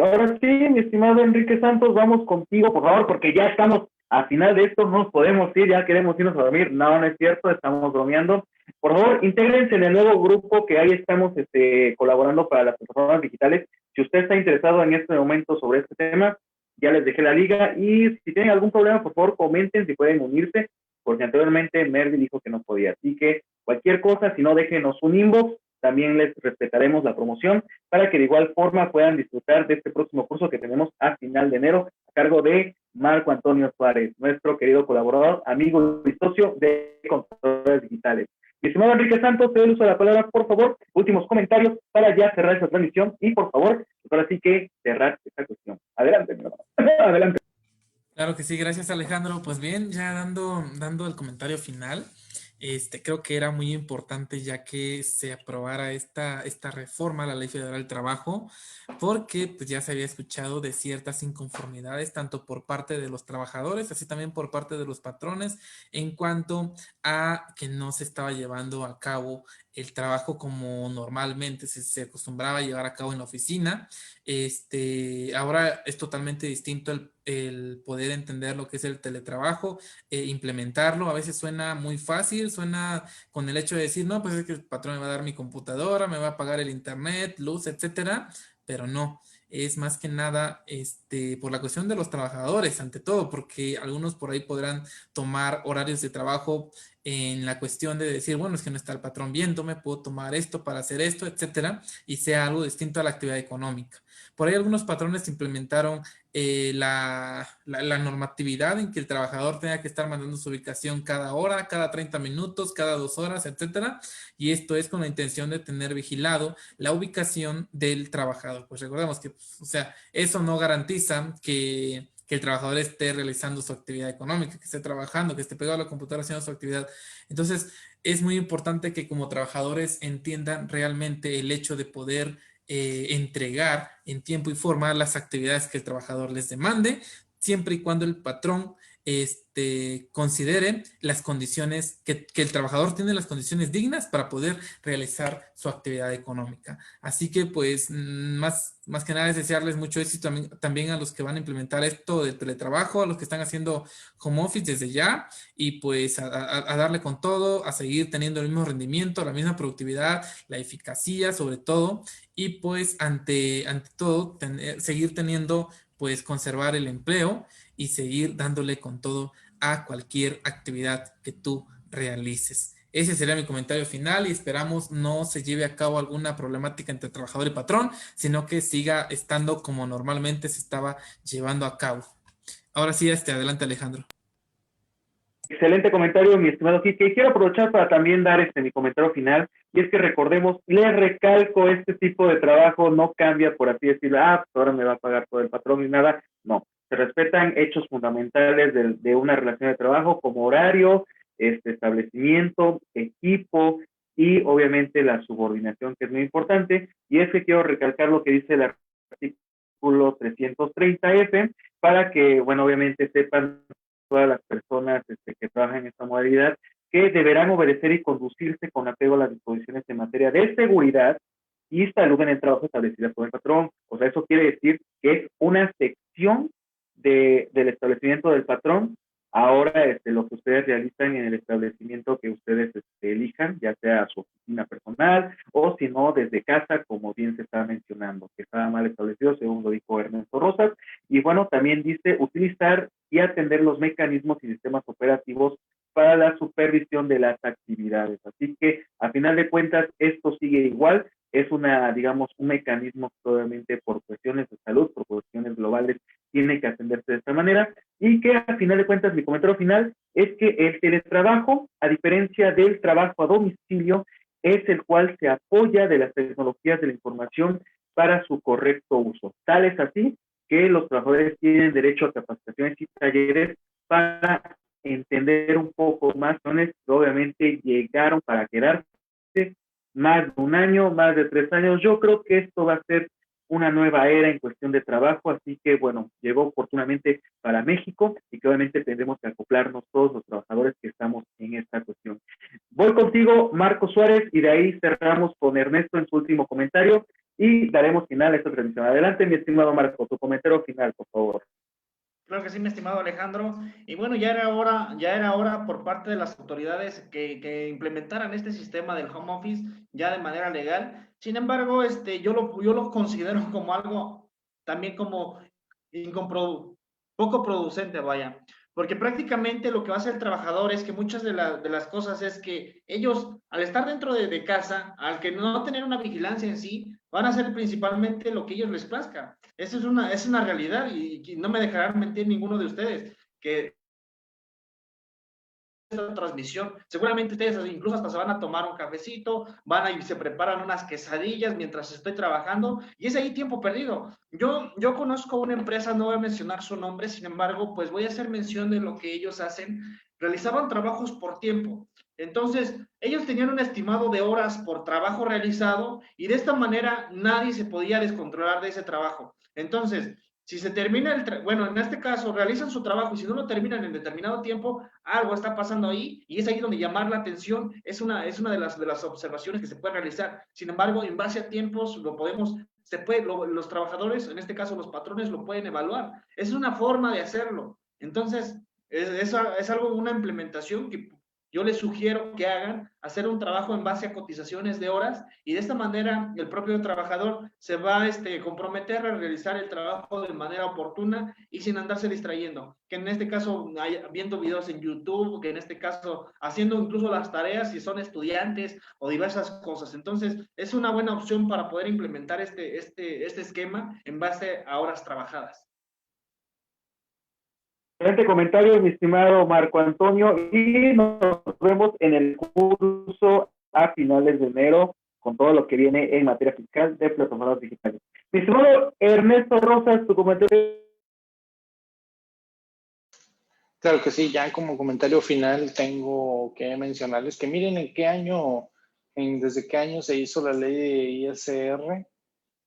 Ahora sí, mi estimado Enrique Santos, vamos contigo, por favor, porque ya estamos a final de esto, no nos podemos ir, ya queremos irnos a dormir. No, no es cierto, estamos bromeando. Por favor, intégrense en el nuevo grupo que ahí estamos colaborando para las plataformas digitales. Si usted está interesado en este momento sobre este tema, ya les dejé la liga, y si tienen algún problema, por favor, comenten si pueden unirse, porque anteriormente Mervi dijo que no podía. Así que cualquier cosa, si no, déjenos un inbox, también les respetaremos la promoción para que de igual forma puedan disfrutar de este próximo curso que tenemos a final de enero a cargo de Marco Antonio Suárez, nuestro querido colaborador, amigo y socio de Contadores Digitales. Mi estimado Enrique Santos, te doy el uso de la palabra, por favor, últimos comentarios para ya cerrar esta transmisión y por favor, ahora sí que cerrar esta cuestión. Adelante, mi hermano. Adelante. Claro que sí, gracias Alejandro. Pues bien, ya dando el comentario final, creo que era muy importante ya que se aprobara esta reforma a la Ley Federal del Trabajo, porque pues ya se había escuchado de ciertas inconformidades, tanto por parte de los trabajadores, así también por parte de los patrones, en cuanto a que no se estaba llevando a cabo el trabajo como normalmente se acostumbraba a llevar a cabo en la oficina. Ahora es totalmente distinto el poder entender lo que es el teletrabajo, implementarlo. A veces suena muy fácil, suena con el hecho de decir, no, pues es que el patrón me va a dar mi computadora, me va a pagar el internet, luz, etcétera, pero no. Es más que nada por la cuestión de los trabajadores, ante todo, porque algunos por ahí podrán tomar horarios de trabajo en la cuestión de decir, bueno, es que no está el patrón viéndome, puedo tomar esto para hacer esto, etcétera, y sea algo distinto a la actividad económica. Por ahí algunos patrones implementaron la normatividad en que el trabajador tenga que estar mandando su ubicación cada hora, cada 30 minutos, cada 2 horas, etcétera. Y esto es con la intención de tener vigilado la ubicación del trabajador. Pues recordemos que, o sea, eso no garantiza que el trabajador esté realizando su actividad económica, que esté trabajando, que esté pegado a la computadora haciendo su actividad. Entonces, es muy importante que como trabajadores entiendan realmente el hecho de poder entregar en tiempo y forma las actividades que el trabajador les demande, siempre y cuando el patrón considere las condiciones, que el trabajador tiene las condiciones dignas para poder realizar su actividad económica. Así que pues más que nada es desearles mucho éxito también a los que van a implementar esto del teletrabajo, a los que están haciendo home office desde ya, y pues a darle con todo, a seguir teniendo el mismo rendimiento, la misma productividad, la eficacia sobre todo, y pues ante todo seguir teniendo, pues conservar el empleo y seguir dándole con todo a cualquier actividad que tú realices. Ese sería mi comentario final y esperamos no se lleve a cabo alguna problemática entre trabajador y patrón, sino que siga estando como normalmente se estaba llevando a cabo. Ahora sí, adelante Alejandro. Excelente comentario, mi estimado Kike. Quiero aprovechar para también dar mi comentario final, y es que recordemos, les recalco, este tipo de trabajo no cambia, por así decirlo, pues ahora me va a pagar todo el patrón y nada. No, se respetan hechos fundamentales de una relación de trabajo, como horario, establecimiento, equipo y obviamente la subordinación, que es muy importante. Y es que quiero recalcar lo que dice el artículo 330F, para que, bueno, obviamente sepan todas las personas que trabajan en esta modalidad, que deberán obedecer y conducirse con apego a las disposiciones en materia de seguridad y salud en el trabajo establecidas por el patrón. O sea, eso quiere decir que es una sección del establecimiento del patrón ahora lo que ustedes realizan en el establecimiento que ustedes elijan, ya sea su oficina personal o si no desde casa, como bien se estaba mencionando, que estaba mal establecido, según lo dijo Ernesto Rosas. Y bueno, también dice utilizar y atender los mecanismos y sistemas operativos para la supervisión de las actividades. Así que, a final de cuentas, esto sigue igual, es digamos, un mecanismo que obviamente por cuestiones de salud, por cuestiones globales, tiene que atenderse de esta manera, y que a final de cuentas mi comentario final es que el teletrabajo, a diferencia del trabajo a domicilio, es el cual se apoya de las tecnologías de la información para su correcto uso. Tal es así que los trabajadores tienen derecho a capacitaciones y talleres para entender un poco más, obviamente llegaron para quedarse más de un año, más de 3 años. Yo creo que esto va a ser una nueva era en cuestión de trabajo, así que bueno, llegó oportunamente para México y que obviamente tendremos que acoplarnos todos los trabajadores que estamos en esta cuestión. Voy contigo, Marco Suárez, y de ahí cerramos con Ernesto en su último comentario y daremos final a esta transmisión. Adelante, mi estimado Marco, tu comentario final, por favor. Claro que sí, mi estimado Alejandro. Y bueno, ya era hora por parte de las autoridades que implementaran este sistema del home office ya de manera legal. Sin embargo, yo lo considero como algo también como poco producente, vaya. Porque prácticamente lo que va a hacer el trabajador es que muchas de las cosas es que ellos, al estar dentro de casa, al que no tener una vigilancia en sí, van a hacer principalmente lo que ellos les plazca. Eso es una realidad y no me dejarán mentir ninguno de ustedes, que esta transmisión, seguramente ustedes incluso hasta se van a tomar un cafecito, y se preparan unas quesadillas mientras estoy trabajando, y es ahí tiempo perdido. Yo conozco una empresa, no voy a mencionar su nombre, sin embargo, pues voy a hacer mención de lo que ellos hacen. Realizaban trabajos por tiempo. Entonces, ellos tenían un estimado de horas por trabajo realizado y de esta manera nadie se podía descontrolar de ese trabajo. Entonces, si se termina bueno, en este caso realizan su trabajo y si no lo terminan en determinado tiempo, algo está pasando ahí y es ahí donde llamar la atención es una de las observaciones que se puede realizar. Sin embargo, en base a tiempos los trabajadores, en este caso los patrones, lo pueden evaluar. Es una forma de hacerlo. Entonces, es algo, una implementación que yo les sugiero que hagan, hacer un trabajo en base a cotizaciones de horas y de esta manera el propio trabajador se va a comprometer a realizar el trabajo de manera oportuna y sin andarse distrayendo. Que en este caso, viendo videos en YouTube, que en este caso haciendo incluso las tareas si son estudiantes o diversas cosas. Entonces, es una buena opción para poder implementar este esquema en base a horas trabajadas. Excelente comentario, mi estimado Marco Antonio, y nos vemos en el curso a finales de enero con todo lo que viene en materia fiscal de plataformas digitales. Mi estimado Ernesto Rosas, tu comentario. Claro que sí, ya como comentario final tengo que mencionarles que miren desde qué año se hizo la ley de ISR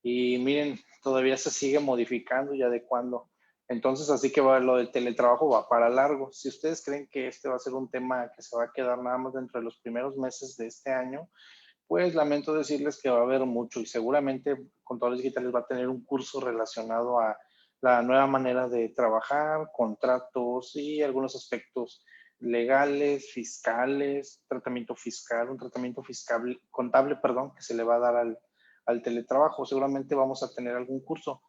y miren, todavía se sigue modificando y adecuando. Entonces, así que lo del teletrabajo va para largo. Si ustedes creen que este va a ser un tema que se va a quedar nada más dentro de los primeros meses de este año, pues lamento decirles que va a haber mucho y seguramente Contadores Digitales va a tener un curso relacionado a la nueva manera de trabajar, contratos y algunos aspectos legales, fiscales, tratamiento fiscal, un tratamiento fiscal, contable, perdón, que se le va a dar al teletrabajo. Seguramente vamos a tener algún curso.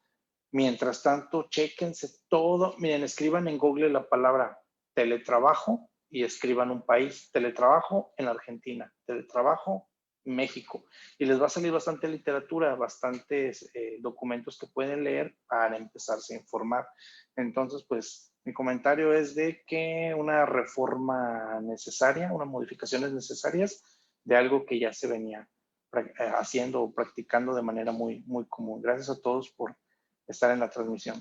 Mientras tanto, chéquense todo. Miren, escriban en Google la palabra teletrabajo y escriban un país. Teletrabajo en Argentina, teletrabajo México. Y les va a salir bastante literatura, bastantes documentos que pueden leer para empezarse a informar. Entonces, pues, mi comentario es de que una reforma necesaria, unas modificaciones necesarias de algo que ya se venía haciendo o practicando de manera muy, muy común. Gracias a todos por estar en la transmisión.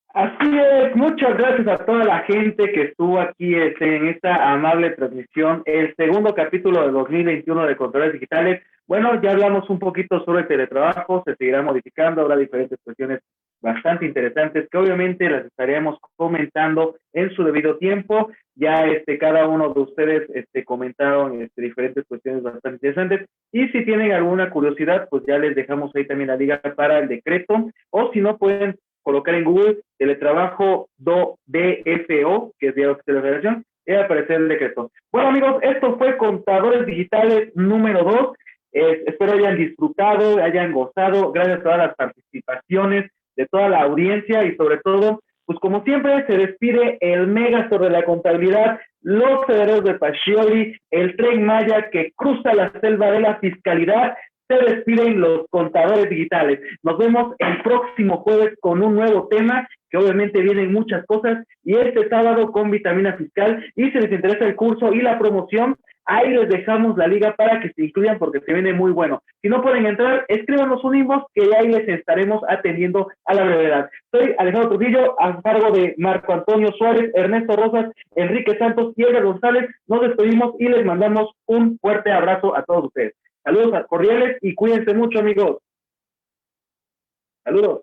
Así es, muchas gracias a toda la gente que estuvo aquí en esta amable transmisión, el segundo capítulo de 2021 de Contadores Digitales. Bueno, ya hablamos un poquito sobre el teletrabajo, se seguirá modificando, habrá diferentes cuestiones bastante interesantes que obviamente las estaremos comentando en su debido tiempo. Ya cada uno de ustedes comentaron diferentes cuestiones bastante interesantes y si tienen alguna curiosidad, pues ya les dejamos ahí también la liga para el decreto o si no pueden colocar en Google teletrabajo DFO, que es Día Oficial de la Federación, y va a aparecer el decreto. Bueno, amigos, esto fue Contadores Digitales número 2. Espero hayan disfrutado, hayan gozado, gracias a todas las participaciones de toda la audiencia y sobre todo, pues como siempre se despide el mega sobre la contabilidad, los herederos de Pacioli, el Tren Maya que cruza la selva de la fiscalidad. Se despiden los Contadores Digitales. Nos vemos el próximo jueves con un nuevo tema, que obviamente vienen muchas cosas, y este sábado con Vitamina Fiscal. Y si les interesa el curso y la promoción, ahí les dejamos la liga para que se incluyan porque se viene muy bueno. Si no pueden entrar, escríbanos un inbox que ahí les estaremos atendiendo a la brevedad. Soy Alejandro Trujillo, a cargo de Marco Antonio Suárez, Ernesto Rosas, Enrique Santos y Edgar González. Nos despedimos y les mandamos un fuerte abrazo a todos ustedes. Saludos cordiales y cuídense mucho, amigos. Saludos.